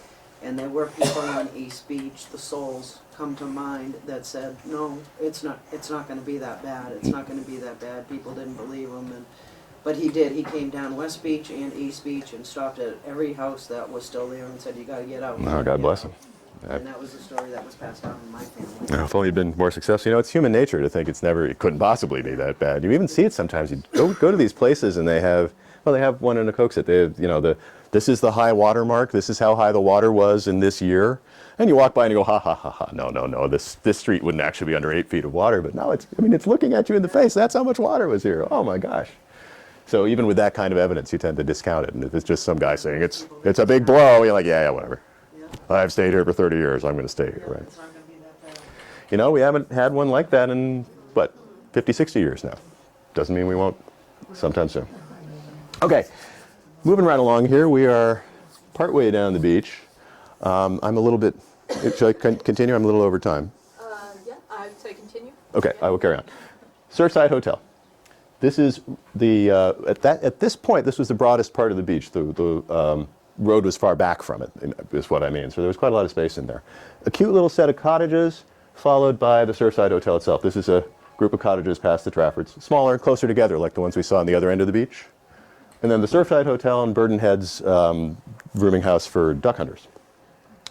And there were people on East Beach, the souls come to mind, that said, no, it's not going to be that bad. It's not going to be that bad. People didn't believe him, but he did. He came down West Beach and East Beach and stopped at every house that was still there and said, you got to get out. Oh, God bless him. And that was the story that was passed on in my family. If only you'd been more successful. It's human nature to think it couldn't possibly be that bad. You even see it sometimes. You go to these places and they have one in Okoksett. They have, this is the high water mark. This is how high the water was in this year. And you walk by and you go, ha, ha, ha, ha. No. This street wouldn't actually be under 8 feet of water. But no, it's looking at you in the face. That's how much water was here. Oh, my gosh. So even with that kind of evidence, you tend to discount it. And if it's just some guy saying it's a big blow, you're like, yeah, whatever. Yeah. I've stayed here for 30 years. I'm going to stay here, right? It's not going to be that bad. We haven't had one like that in, 50, 60 years now. Doesn't mean we won't sometime soon. Okay. Moving right along here, we are partway down the beach. I'm a little bit, shall I continue? I'm a little over time. Yeah, I'd say continue. Okay, I will carry on. Surfside Hotel. This is at this point, this was the broadest part of the beach. The road was far back from it, is what I mean. So there was quite a lot of space in there. A cute little set of cottages, followed by the Surfside Hotel itself. This is a group of cottages past the Traffords, smaller, closer together, like the ones we saw on the other end of the beach. And then the Surfside Hotel and Burden Head's rooming house for duck hunters,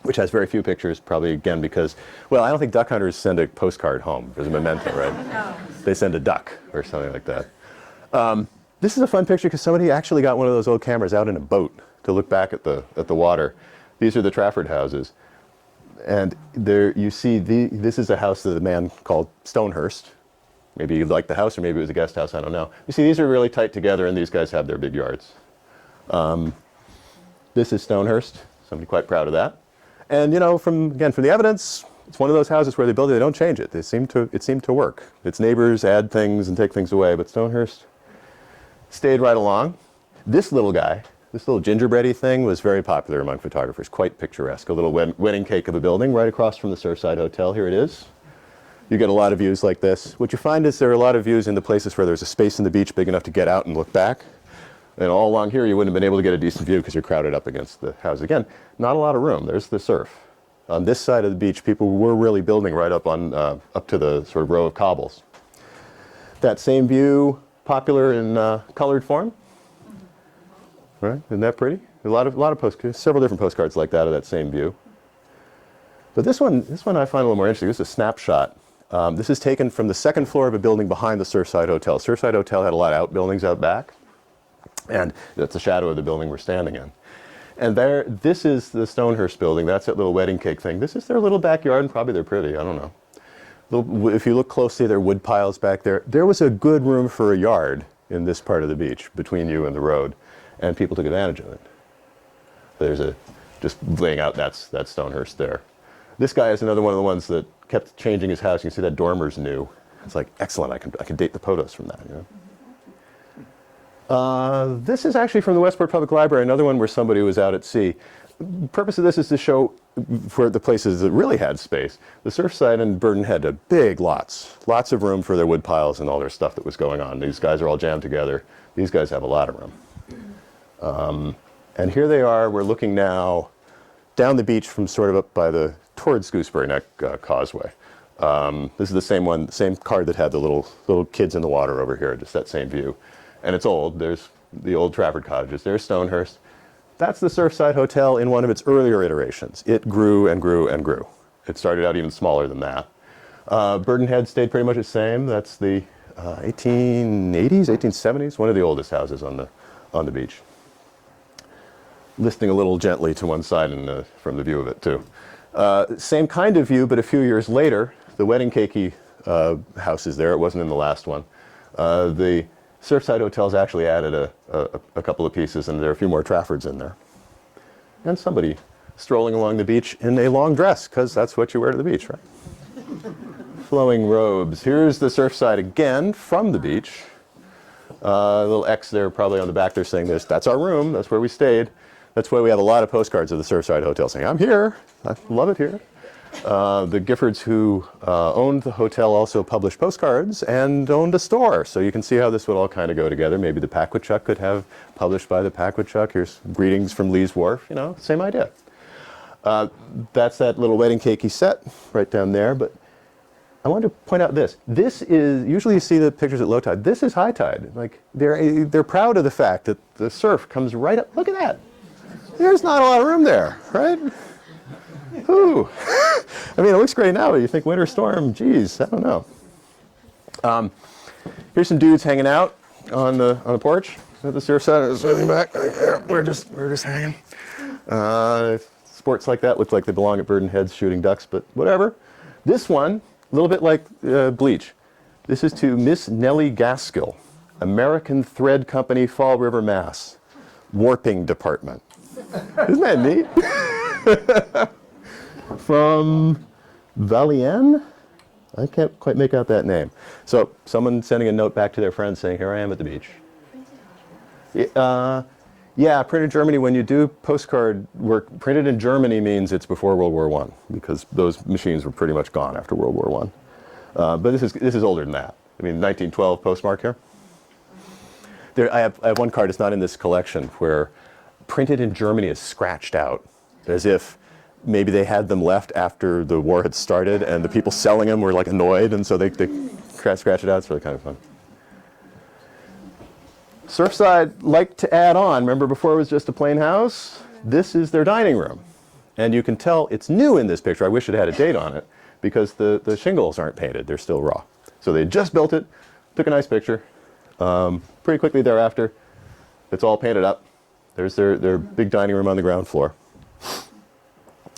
which has very few pictures, probably again because, I don't think duck hunters send a postcard home as a memento, right? No. They send a duck or something like that. This is a fun picture because somebody actually got one of those old cameras out in a boat to look back at the water. These are the Trafford houses. And there you see, this is a house that a man called Stonehurst. Maybe you liked the house, or maybe it was a guest house, I don't know. You see, these are really tight together, and these guys have their big yards. This is Stonehurst, somebody quite proud of that. And from the evidence, it's one of those houses where they build it, they don't change it. It seemed to work. Its neighbors add things and take things away, but Stonehurst stayed right along. This little guy, this little gingerbready thing, was very popular among photographers, quite picturesque. A little wedding cake of a building right across from the Surfside Hotel. Here it is. You get a lot of views like this. What you find is there are a lot of views in the places where there's a space in the beach big enough to get out and look back. And all along here, you wouldn't have been able to get a decent view because you're crowded up against the house. Again, not a lot of room. There's the surf. On this side of the beach, people were really building right up to the sort of row of cobbles. That same view, popular in colored form. Right? Isn't that pretty? A lot of postcards, several different postcards like that of that same view. But this one I find a little more interesting. This is a snapshot. This is taken from the second floor of a building behind the Surfside Hotel. Surfside Hotel had a lot of outbuildings out back, and that's the shadow of the building we're standing in. And this is the Stonehurst building. That's that little wedding cake thing. This is their little backyard, and probably they're pretty. I don't know. If you look closely, there are wood piles back there. There was a good room for a yard in this part of the beach between you and the road, and people took advantage of it. There's just laying out that's Stonehurst there. This guy is another one of the ones that kept changing his house. You can see that dormer's new. It's like, excellent, I can date the photos from that. This is actually from the Westport Public Library, another one where somebody was out at sea. The purpose of this is to show, for the places that really had space, the Surfside and Burden Head had big lots of room for their wood piles and all their stuff that was going on. These guys are all jammed together. These guys have a lot of room. And here they are. We're looking now down the beach from sort of up towards Gooseberry Neck Causeway. This is the same card that had the little kids in the water over here, just that same view. And it's old. There's the old Trafford cottages. There's Stonehurst. That's the Surfside Hotel in one of its earlier iterations. It grew and grew and grew. It started out even smaller than that. Burden Head stayed pretty much the same. That's the 1880s, 1870s, one of the oldest houses on the beach. Listing a little gently to one side from the view of it, too. Same kind of view, but a few years later, the wedding cakey house is there. It wasn't in the last one. The Surfside Hotel's actually added a couple of pieces, and there are a few more Traffords in there. And somebody strolling along the beach in a long dress, because that's what you wear to the beach, right? Flowing robes. Here's the Surfside again from the beach. A little X there probably on the back there saying this. That's our room. That's where we stayed. That's why we have a lot of postcards of the Surfside Hotel saying, I'm here. I love it here. The Giffords who owned the hotel also published postcards and owned a store. So you can see how this would all kind of go together. Maybe the Paquachuk could have published by the Paquachuk. Here's greetings from Lee's Wharf. Same idea. That's that little wedding cakey set right down there. But I wanted to point out this. This is, usually you see the pictures at low tide. This is high tide. Like they're proud of the fact that the surf comes right up. Look at that. There's not a lot of room there, right? Ooh. I mean, it looks great now, but you think winter storm, geez, I don't know. Here's some dudes hanging out on the porch at the Surfside. Sitting back. We're just hanging. Sports like that look like they belong at Burden Heads shooting ducks, but whatever. This one, a little bit like Bleach. This is to Miss Nellie Gaskill, American Thread Company, Fall River, Mass. Warping Department. Isn't that neat? From Valienne? I can't quite make out that name. So someone sending a note back to their friends saying, here I am at the beach. Yeah, printed Germany, when you do postcard work, printed in Germany means it's before World War I, because those machines were pretty much gone after World War I. But this is older than that. I mean, 1912 postmark here. I have one card, it's not in this collection, where printed in Germany is scratched out, as if maybe they had them left after the war had started and the people selling them were like annoyed, and so they scratch it out. It's really kind of fun. Surfside liked to add on. Remember before it was just a plain house? This is their dining room. And you can tell it's new in this picture. I wish it had a date on it, because the shingles aren't painted. They're still raw. So they just built it, took a nice picture. Pretty quickly thereafter, it's all painted up. There's their big dining room on the ground floor.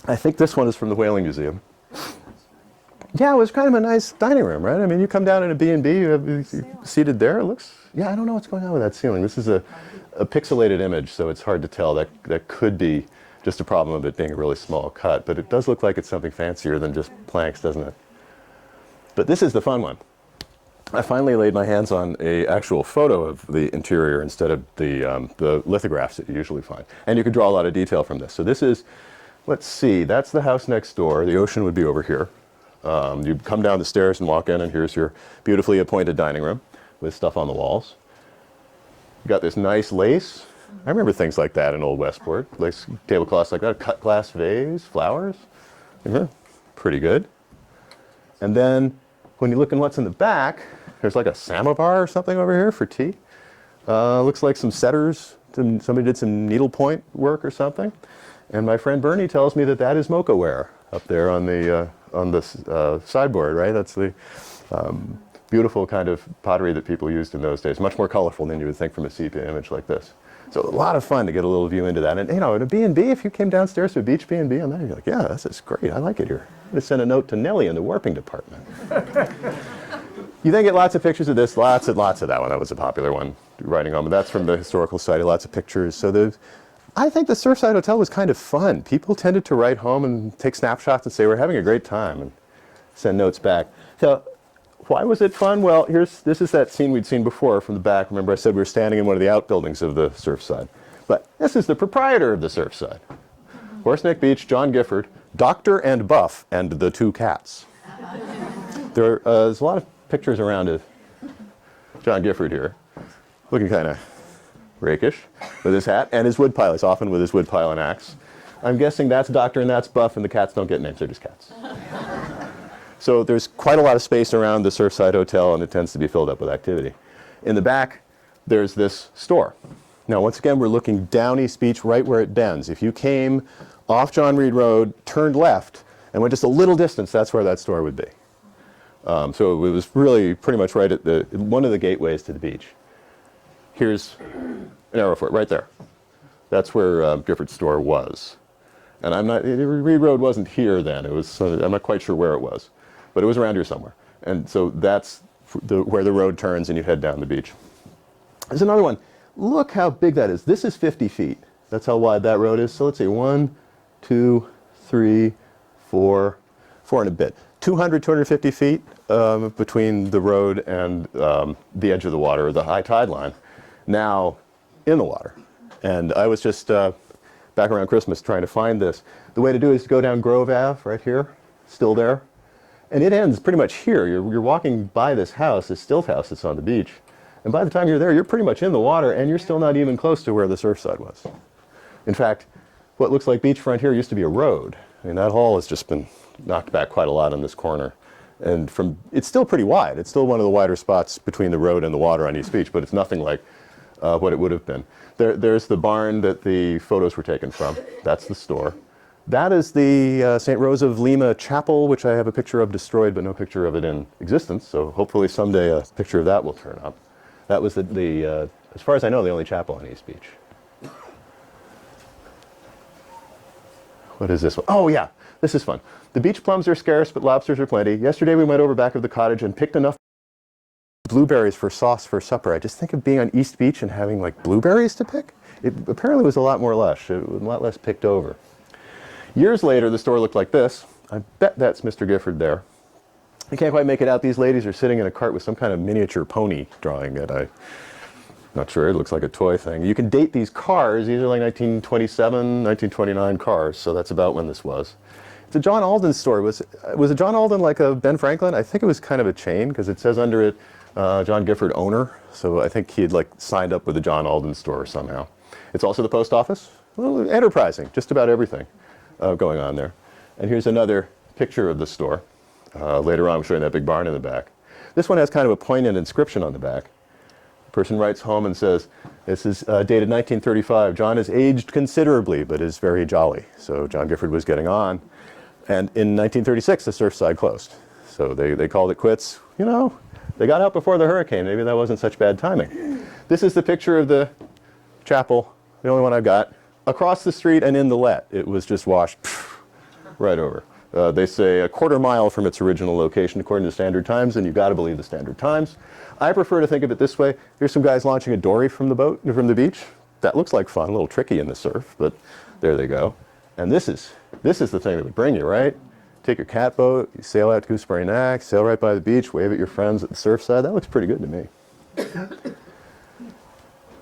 I think this one is from the Whaling Museum. Yeah, it was kind of a nice dining room, right? I mean, you come down in a B&B, you're seated there. It looks, yeah, I don't know what's going on with that ceiling. This is a pixelated image, so it's hard to tell. That could be just a problem of it being a really small cut, but it does look like it's something fancier than just planks, doesn't it? But this is the fun one. I finally laid my hands on a actual photo of the interior instead of the lithographs that you usually find. And you could draw a lot of detail from this. So this is, let's see, that's the house next door. The ocean would be over here. You'd come down the stairs and walk in, and here's your beautifully appointed dining room with stuff on the walls. You got this nice lace. I remember things like that in old Westport. Lace tablecloths like that, a cut glass vase, flowers. Pretty good. And then when you look in what's in the back, there's like a samovar or something over here for tea. Looks like some setters. Somebody did some needlepoint work or something. And my friend Bernie tells me that that is mocha ware up there on the sideboard, right? That's the beautiful kind of pottery that people used in those days. Much more colorful than you would think from a sepia image like this. So a lot of fun to get a little view into that. And you know, in a B&B, if you came downstairs to a beach B&B on that, you're like, yeah, this is great. I like it here. I'm going to send a note to Nellie in the warping department. You then get lots of pictures of this, lots and lots of that one. That was a popular one, writing home. And that's from the Historical Society, lots of pictures. So I think the Surfside Hotel was kind of fun. People tended to write home and take snapshots and say, we're having a great time, and send notes back. So why was it fun? Well, this is that scene we'd seen before from the back. Remember I said we were standing in one of the outbuildings of the Surfside. But this is the proprietor of the Surfside. Horseneck Beach, John Gifford, Doctor and Buff, and the two cats. There's a lot of pictures around of John Gifford here, looking kind of rakish with his hat and his woodpile. He's often with his woodpile and axe. I'm guessing that's Doctor and that's Buff, and the cats don't get names, they're just cats. So there's quite a lot of space around the Surfside Hotel, and it tends to be filled up with activity. In the back, there's this store. Now, once again, we're looking down East Beach, right where it bends. If you came off John Reed Road, turned left, and went just a little distance, that's where that store would be. So it was really pretty much right at one of the gateways to the beach. Here's an arrow for it, right there. That's where Gifford's store was. And Reed Road wasn't here then. It was, I'm not quite sure where it was, but it was around here somewhere. And so that's where the road turns and you head down the beach. There's another one. Look how big that is. This is 50 feet. That's how wide that road is. So let's see, 1, 2, 3, 4 and a bit. 250 feet between the road and the edge of the water, the high tide line, now in the water. And I was just back around Christmas trying to find this. The way to do it is to go down Grove Ave right here, still there. And it ends pretty much here. You're walking by this house, this stilt house that's on the beach. And by the time you're there, you're pretty much in the water, and you're still not even close to where the Surfside was. In fact, what looks like beachfront here used to be a road. I mean, that hall has just been knocked back quite a lot in this corner. And it's still pretty wide. It's still one of the wider spots between the road and the water on East Beach, but it's nothing like what it would have been. There's the barn that the photos were taken from. That's the store. That is the St. Rose of Lima Chapel, which I have a picture of destroyed, but no picture of it in existence. So hopefully someday a picture of that will turn up. That was as far as I know, the only chapel on East Beach. What is this one? Oh yeah, this is fun. The beach plums are scarce, but lobsters are plenty. Yesterday we went over back of the cottage and picked enough blueberries for sauce for supper. I just think of being on East Beach and having like blueberries to pick. It apparently was a lot more lush, a lot less picked over. Years later, the store looked like this. I bet that's Mr. Gifford there. I can't quite make it out. These ladies are sitting in a cart with some kind of miniature pony drawing it. I'm not sure. It looks like a toy thing. You can date these cars. These are like 1927, 1929 cars, so that's about when this was. It's a John Alden store. Was it John Alden like a Ben Franklin? I think it was kind of a chain because it says under it John Gifford owner. So I think he had like signed up with the John Alden store somehow. It's also the post office. A little enterprising, just about everything going on there. And here's another picture of the store. Later on, I'm showing that big barn in the back. This one has kind of a poignant inscription on the back. The person writes home and says, this is dated 1935. John has aged considerably, but is very jolly. So John Gifford was getting on. And in 1936, the Surfside closed. So they called it quits. You know, they got out before the hurricane. Maybe that wasn't such bad timing. This is the picture of the chapel the only one I've got. Across the street and in the Let, it was just washed right over. They say a quarter mile from its original location according to Standard Times, and you've got to believe the Standard Times. I prefer to think of it this way. Here's some guys launching a dory from the beach. That looks like fun, a little tricky in the surf, but there they go. And this is the thing that would bring you, right? Take your cat boat, you sail out to Gooseberry Neck, sail right by the beach, wave at your friends at the surf side. That looks pretty good to me.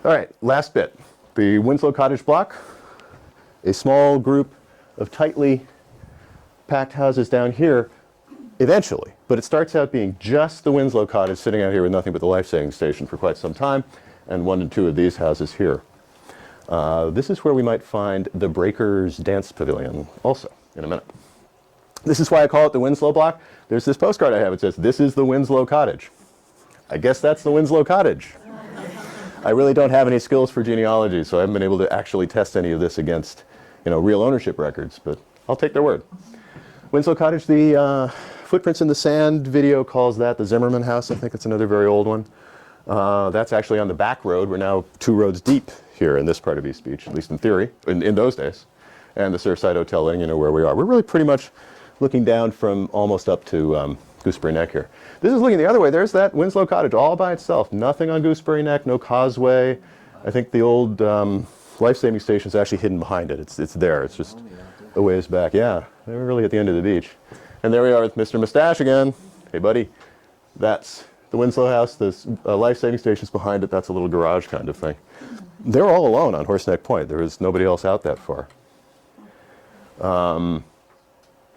All right, last bit. The Winslow Cottage block, a small group of tightly packed houses down here eventually, but it starts out being just the Winslow Cottage sitting out here with nothing but the life-saving station for quite some time, and 1 and 2 of these houses here. This is where we might find the Breakers Dance Pavilion also in a minute. This is why I call it the Winslow block. There's this postcard I have. It says, "This is the Winslow Cottage." I guess that's the Winslow Cottage. I really don't have any skills for genealogy, so I haven't been able to actually test any of this against, real ownership records, but I'll take their word. Winslow Cottage, the Footprints in the Sand video calls that the Zimmerman House. I think it's another very old one. That's actually on the back road. We're now 2 roads deep here in this part of East Beach, at least in theory, in those days. And the Surfside Hotel Inn, where we are. We're really pretty much looking down from almost up to Gooseberry Neck here. This is looking the other way. There's that Winslow Cottage all by itself. Nothing on Gooseberry Neck, no causeway. I think the old life-saving station is actually hidden behind it. It's there. It's just a ways back. Yeah, we're really at the end of the beach. And there we are with Mr. Mustache again. Hey, buddy. That's the Winslow House. The life-saving station's behind it. That's a little garage kind of thing. They're all alone on Horseneck Point. There is nobody else out that far.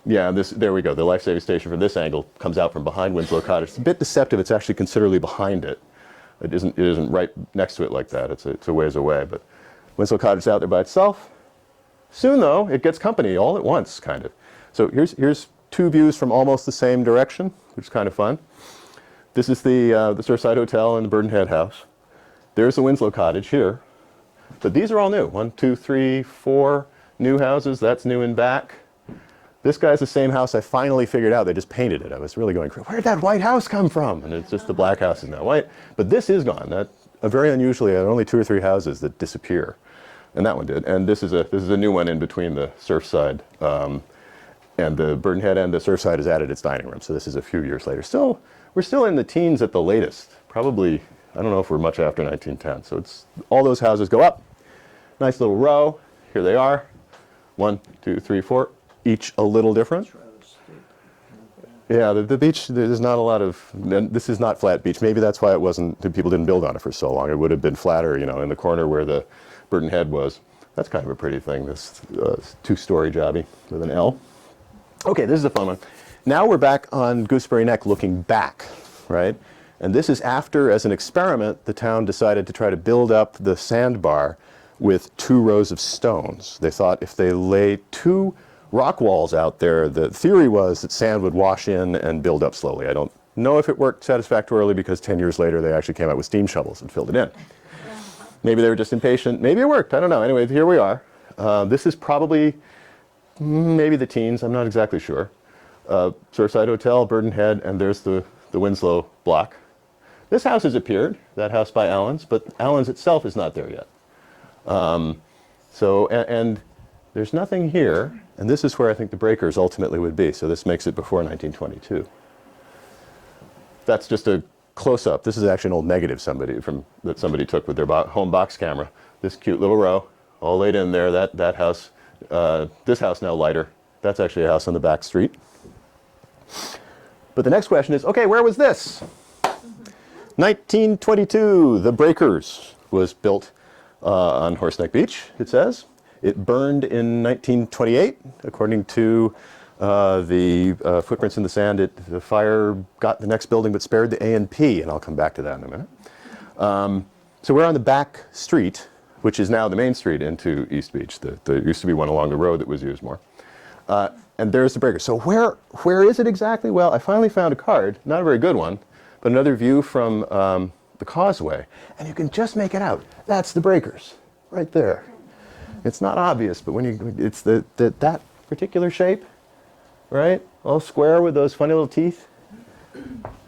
Yeah, there we go. The life-saving station from this angle comes out from behind Winslow Cottage. It's a bit deceptive. It's actually considerably behind it. It isn't right next to it like that. It's a ways away. But Winslow Cottage is out there by itself. Soon, though, it gets company all at once, kind of. So here's 2 views from almost the same direction, which is kind of fun. This is the Surfside Hotel and the Birdenhead House. There's the Winslow Cottage here. But these are all new. 1, 2, 3, 4 new houses. That's new in back. This guy's the same house I finally figured out. They just painted it. I was really going, where did that white house come from? And it's just the black house is now white. But this is gone. Very unusually, there are only 2 or 3 houses that disappear. And that one did. And this is a new one in between the Surfside and the Birdenhead, and the Surfside has added its dining room. So this is a few years later. We're still in the teens at the latest. Probably, I don't know if we're much after 1910. So all those houses go up. Nice little row. Here they are. 1, 2, 3, 4. Each a little different. Yeah, the beach, there's not a lot of, this is not flat beach. Maybe that's why people didn't build on it for so long. It would have been flatter, in the corner where the Birdenhead was. That's kind of a pretty thing, this 2-story jobby with an L. Okay, this is a fun one. Now we're back on Gooseberry Neck looking back, right? And this is after, as an experiment, the town decided to try to build up the sandbar with 2 rows of stones. They thought if they lay 2 rock walls out there, the theory was that sand would wash in and build up slowly. I don't know if it worked satisfactorily because 10 years later they actually came out with steam shovels and filled it in. Maybe they were just impatient. Maybe it worked. I don't know. Anyway, here we are. This is probably maybe the teens. I'm not exactly sure. Surfside Hotel, Birdenhead, and there's the Winslow block. This house has appeared, that house by Allen's, but Allen's itself is not there yet. And there's nothing here, and this is where I think the Breakers ultimately would be. So this makes it before 1922. That's just a close-up. This is actually an old negative that somebody took with their home box camera. This cute little row, all laid in there. That house, this house now lighter. That's actually a house on the back street. But the next question is, okay, where was this? 1922, the Breakers was built on Horseneck Beach, it says. It burned in 1928, according to the Footprints in the Sand. The fire got the next building but spared the A&P, and I'll come back to that in a minute. So we're on the back street, which is now the main street into East Beach. There used to be one along the road that was used more. And there's the Breakers. So where is it exactly? Well, I finally found a card, not a very good one, but another view from the causeway, and you can just make it out. That's the Breakers, right there. It's not obvious, but it's that particular shape, right? All square with those funny little teeth.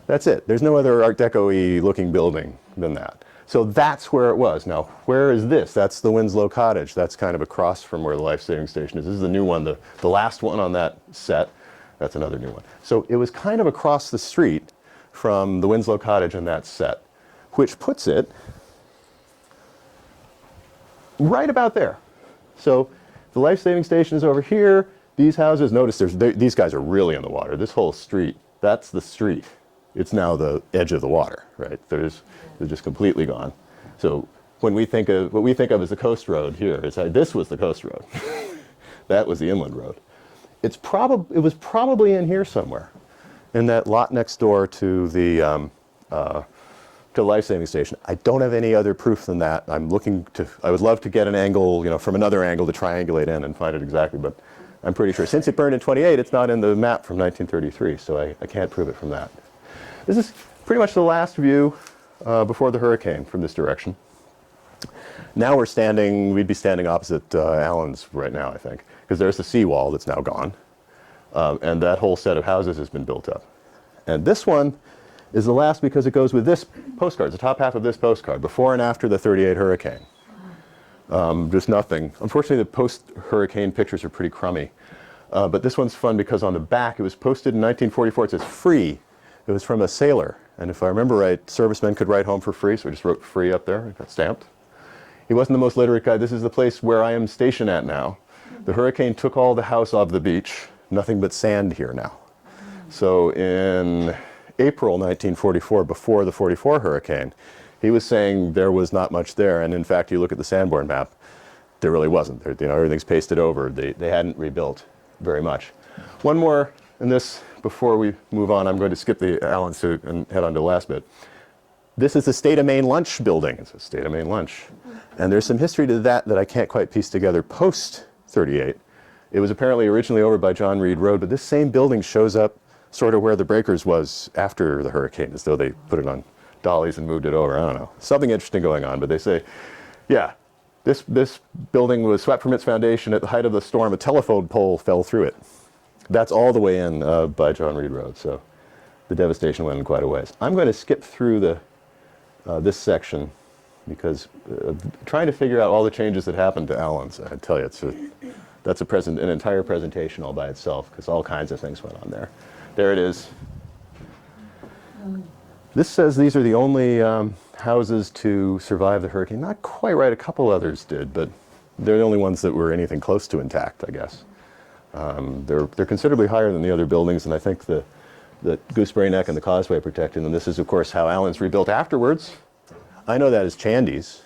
That's it. There's no other Art Deco-y looking building than that. So that's where it was. Now, where is this? That's the Winslow Cottage. That's kind of across from where the life-saving station is. This is the new one, the last one on that set. That's another new one. So it was kind of across the street from the Winslow Cottage and that set, which puts it right about there. So the life-saving station is over here. These houses, notice these guys are really in the water. This whole street, that's the street. It's now the edge of the water, right? They're just completely gone. So when we think of what we think of as the coast road here, this was the coast road. That was the inland road. It was probably in here somewhere, in that lot next door to the life-saving station. I don't have any other proof than that. I would love to get an angle, from another angle to triangulate in and find it exactly, but I'm pretty sure. Since it burned in 28, it's not in the map from 1933, so I can't prove it from that. This is pretty much the last view before the hurricane from this direction. Now we'd be standing opposite Allen's right now, I think, because there's the seawall that's now gone, and that whole set of houses has been built up. And this one is the last because it goes with this postcard, the top half of this postcard, before and after the 38 hurricane. Just nothing. Unfortunately, the post-hurricane pictures are pretty crummy. But this one's fun because on the back, it was posted in 1944. It says free. It was from a sailor. And if I remember right, servicemen could write home for free, so we just wrote free up there. It got stamped. He wasn't the most literate guy. This is the place where I am stationed at now. The hurricane took all the house off the beach. Nothing but sand here now. So in April 1944, before the 44 hurricane, he was saying there was not much there. And in fact, you look at the Sanborn map, there really wasn't. Everything's pasted over. They hadn't rebuilt very much. One more, and this, before we move on, I'm going to skip the Allen suit and head on to the last bit. This is the State of Maine Lunch building. It's a State of Maine Lunch. And there's some history to that I can't quite piece together post-38. It was apparently originally over by John Reed Road, but this same building shows up sort of where the Breakers was after the hurricane, as though they put it on dollies and moved it over. I don't know. Something interesting going on, but they say, yeah, this building was swept from its foundation at the height of the storm. A telephone pole fell through it. That's all the way in by John Reed Road, so the devastation went in quite a ways. I'm going to skip through this section because trying to figure out all the changes that happened to Allen's, I tell you, that's an entire presentation all by itself because all kinds of things went on there. There it is. This says these are the only houses to survive the hurricane. Not quite right. A couple others did, but they're the only ones that were anything close to intact, I guess. They're considerably higher than the other buildings, and I think the Gooseberry Neck and the Causeway protecting them. This is, of course, how Allen's rebuilt afterwards. I know that as Chandy's,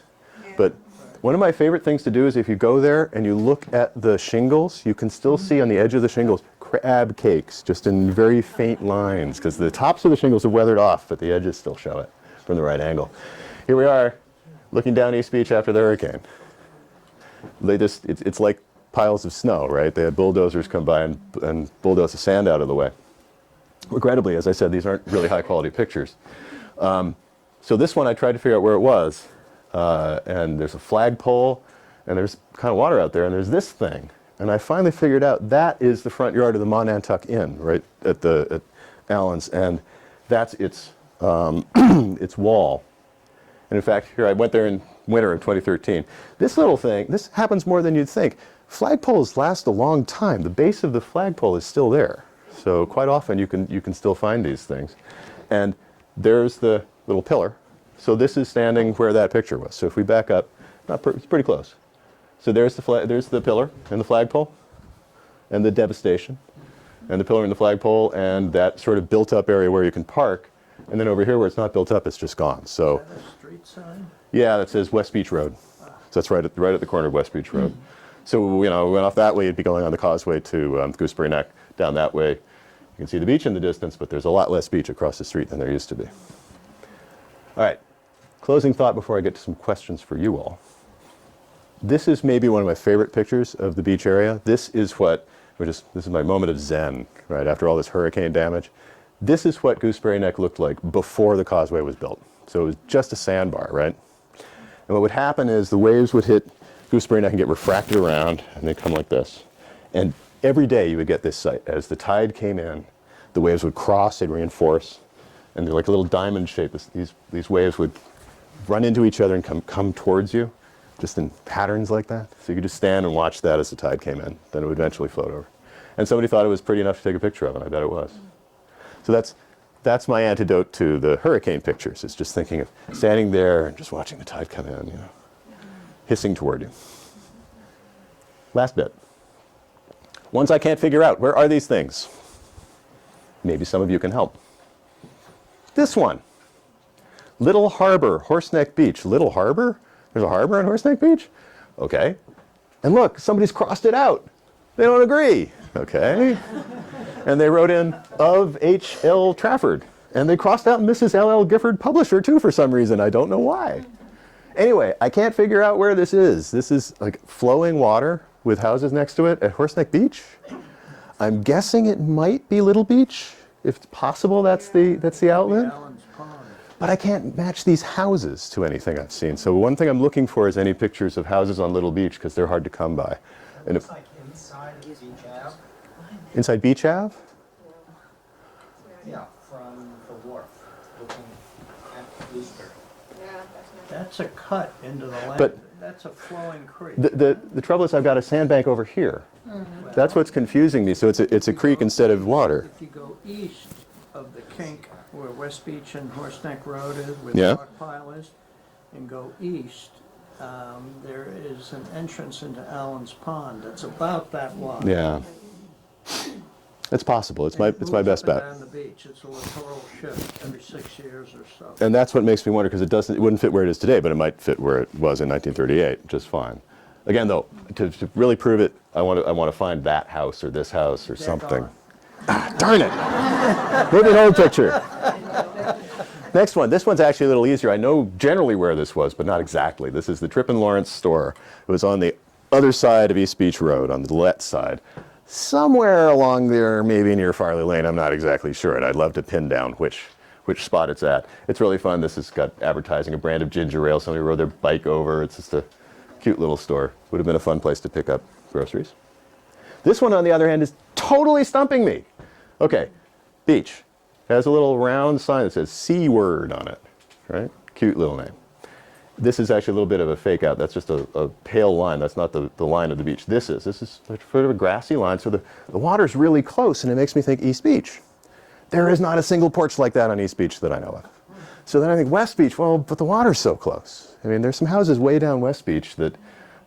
but one of my favorite things to do is if you go there and you look at the shingles, you can still see on the edge of the shingles crab cakes, just in very faint lines, because the tops of the shingles are weathered off, but the edges still show it from the right angle. Here we are, looking down East Beach after the hurricane. It's like piles of snow, right? They had bulldozers come by and bulldoze the sand out of the way. Regrettably, as I said, these aren't really high quality pictures. So this one I tried to figure out where it was, and there's a flagpole, and there's kind of water out there, and there's this thing. And I finally figured out that is the front yard of the Monantuck Inn, right at Allen's, and that's its its wall. And in fact, here I went there in winter of 2013. This little thing, this happens more than you'd think. Flagpoles last a long time. The base of the flagpole is still there, so quite often you can still find these things. And there's the little pillar. So this is standing where that picture was. So if we back up, it's pretty close. So there's the pillar and the flagpole, and the devastation, and the pillar and the flagpole, and that sort of built-up area where you can park. And then over here where it's not built up, it's just gone. So Is that a street sign? yeah, that says West Beach Road. So that's right at the corner of West Beach Road. So we went off that way. You'd be going on the causeway to Gooseberry Neck. Down that way, you can see the beach in the distance, but there's a lot less beach across the street than there used to be. All right, closing thought before I get to some questions for you all. This is maybe one of my favorite pictures of the beach area. This is my moment of zen, right, after all this hurricane damage. This is what Gooseberry Neck looked like before the causeway was built. So it was just a sandbar, right? And what would happen is the waves would hit Gooseberry Neck and get refracted around, and they'd come like this. And every day you would get this sight. As the tide came in, the waves would cross, they'd reinforce, and they're like a little diamond shape. These waves would run into each other and come towards you, just in patterns like that. So you could just stand and watch that as the tide came in. Then it would eventually float over. And somebody thought it was pretty enough to take a picture of, and I bet it was. So that's my antidote to the hurricane pictures. It's just thinking of standing there and just watching the tide come in, hissing toward you. Last bit. Ones I can't figure out. Where are these things? Maybe some of you can help. This one. Little Harbor, Horseneck Beach. Little Harbor? There's a harbor on Horseneck Beach? Okay. And look, somebody's crossed it out. They don't agree. Okay. And they wrote in, of H.L. Trafford. And they crossed out Mrs. L.L. Gifford, publisher, too, for some reason. I don't know why. Anyway, I can't figure out where this is. This is like flowing water with houses next to it at Horseneck Beach. I'm guessing it might be Little Beach. If it's possible, that's the outlet. Allen's Pond. But I can't match these houses to anything I've seen. So one thing I'm looking for is any pictures of houses on Little Beach, because they're hard to come by. And It's like inside of Beach Ave. inside Beach Ave? Yeah, from the wharf, looking at Booster. That's a cut into the land. But- That's a flowing creek. The trouble is I've got a sandbank over here. That's what's confusing me. So it's a creek instead of water. If you go east of the kink where West Beach and Horseneck Road is, where Yeah. the rock pile is, and go east, there is an entrance into Allen's Pond that's about that wide. Yeah. It's possible. It's my And it moves best up and bet. down the beach. It's a littoral shift every 6 years or so. And that's what makes me wonder, because it wouldn't fit where it is today, but it might fit where it was in 1938 just fine. Again, though, to really prove it, I want to find that house or this house or something. on. Ah, darn it! Maybe an old picture. Next one. This one's actually a little easier. I know generally where this was, but not exactly. This is the Tripp and Lawrence store. It was on the other side of East Beach Road, on the left side. Somewhere along there, maybe near Farley Lane. I'm not exactly sure, and I'd love to pin down which spot it's at. It's really fun. This has got advertising, a brand of ginger ale. Somebody rode their bike over. It's just a cute little store. Would have been a fun place to pick up groceries. This one, on the other hand, is totally stumping me. Okay, beach. It has a little round sign that says C word on it, right? Cute little name. This is actually a little bit of a fake out. That's just a pale line. That's not the line of the beach. This is sort of a grassy line. So the water's really close, and it makes me think East Beach. There is not a single porch like that on East Beach that I know of. So then I think West Beach, well, but the water's so close. I mean, there's some houses way down West Beach that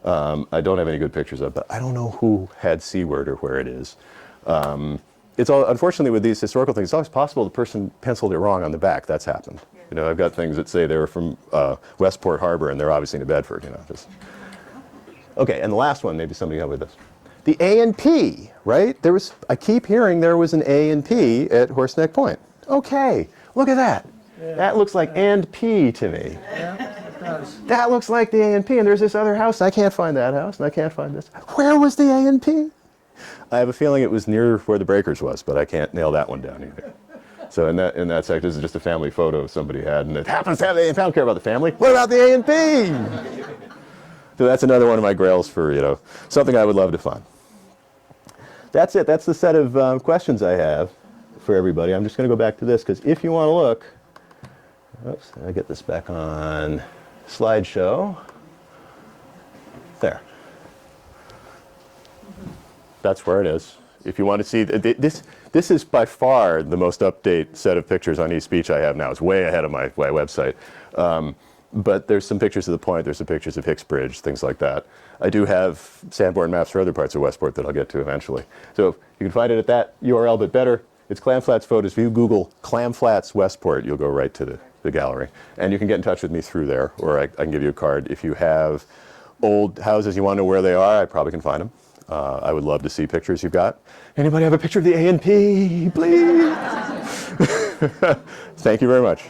I don't have any good pictures of, but I don't know who had C-word or where it is. It's all, unfortunately, with these historical things, it's always possible the person penciled it wrong on the back. That's happened. You know, I've got things that say they were from Westport Harbor, and they're obviously in Bedford, you know. Just. Okay, and the last one, maybe somebody help with this. The A&P, right? I keep hearing there was an A&P at Horseneck Point. Okay, look at that. Yeah. That looks like and P to me. Yeah, it does. That looks like the A&P, and there's this other house. I can't find that house, and I can't find this. Where was the A&P? I have a feeling it was near where the Breakers was, but I can't nail that one down either. So in that sector, this is just a family photo somebody had, and it happens to have the A&P. I don't care about the family. What about the A&P? So that's another one of my grails for, you know, something I would love to find. That's it. That's the set of questions I have for everybody. I'm just going to go back to this, because if you want to look, oops, I get this back on slideshow. There. That's where it is. If you want to see, this is by far the most update set of pictures on East Beach I have now. It's way ahead of my website. But there's some pictures of the point, there's some pictures of Hicks Bridge, things like that. I do have sandboard maps for other parts of Westport that I'll get to eventually. So you can find it at that URL, but better, it's Clam Flats Photos. If you Google Clam Flats Westport, you'll go right to the gallery. And you can get in touch with me through there, or I can give you a card. If you have old houses, you want to know where they are, I probably can find them. I would love to see pictures you've got. Anybody have a picture of the A&P, please? Thank you very much.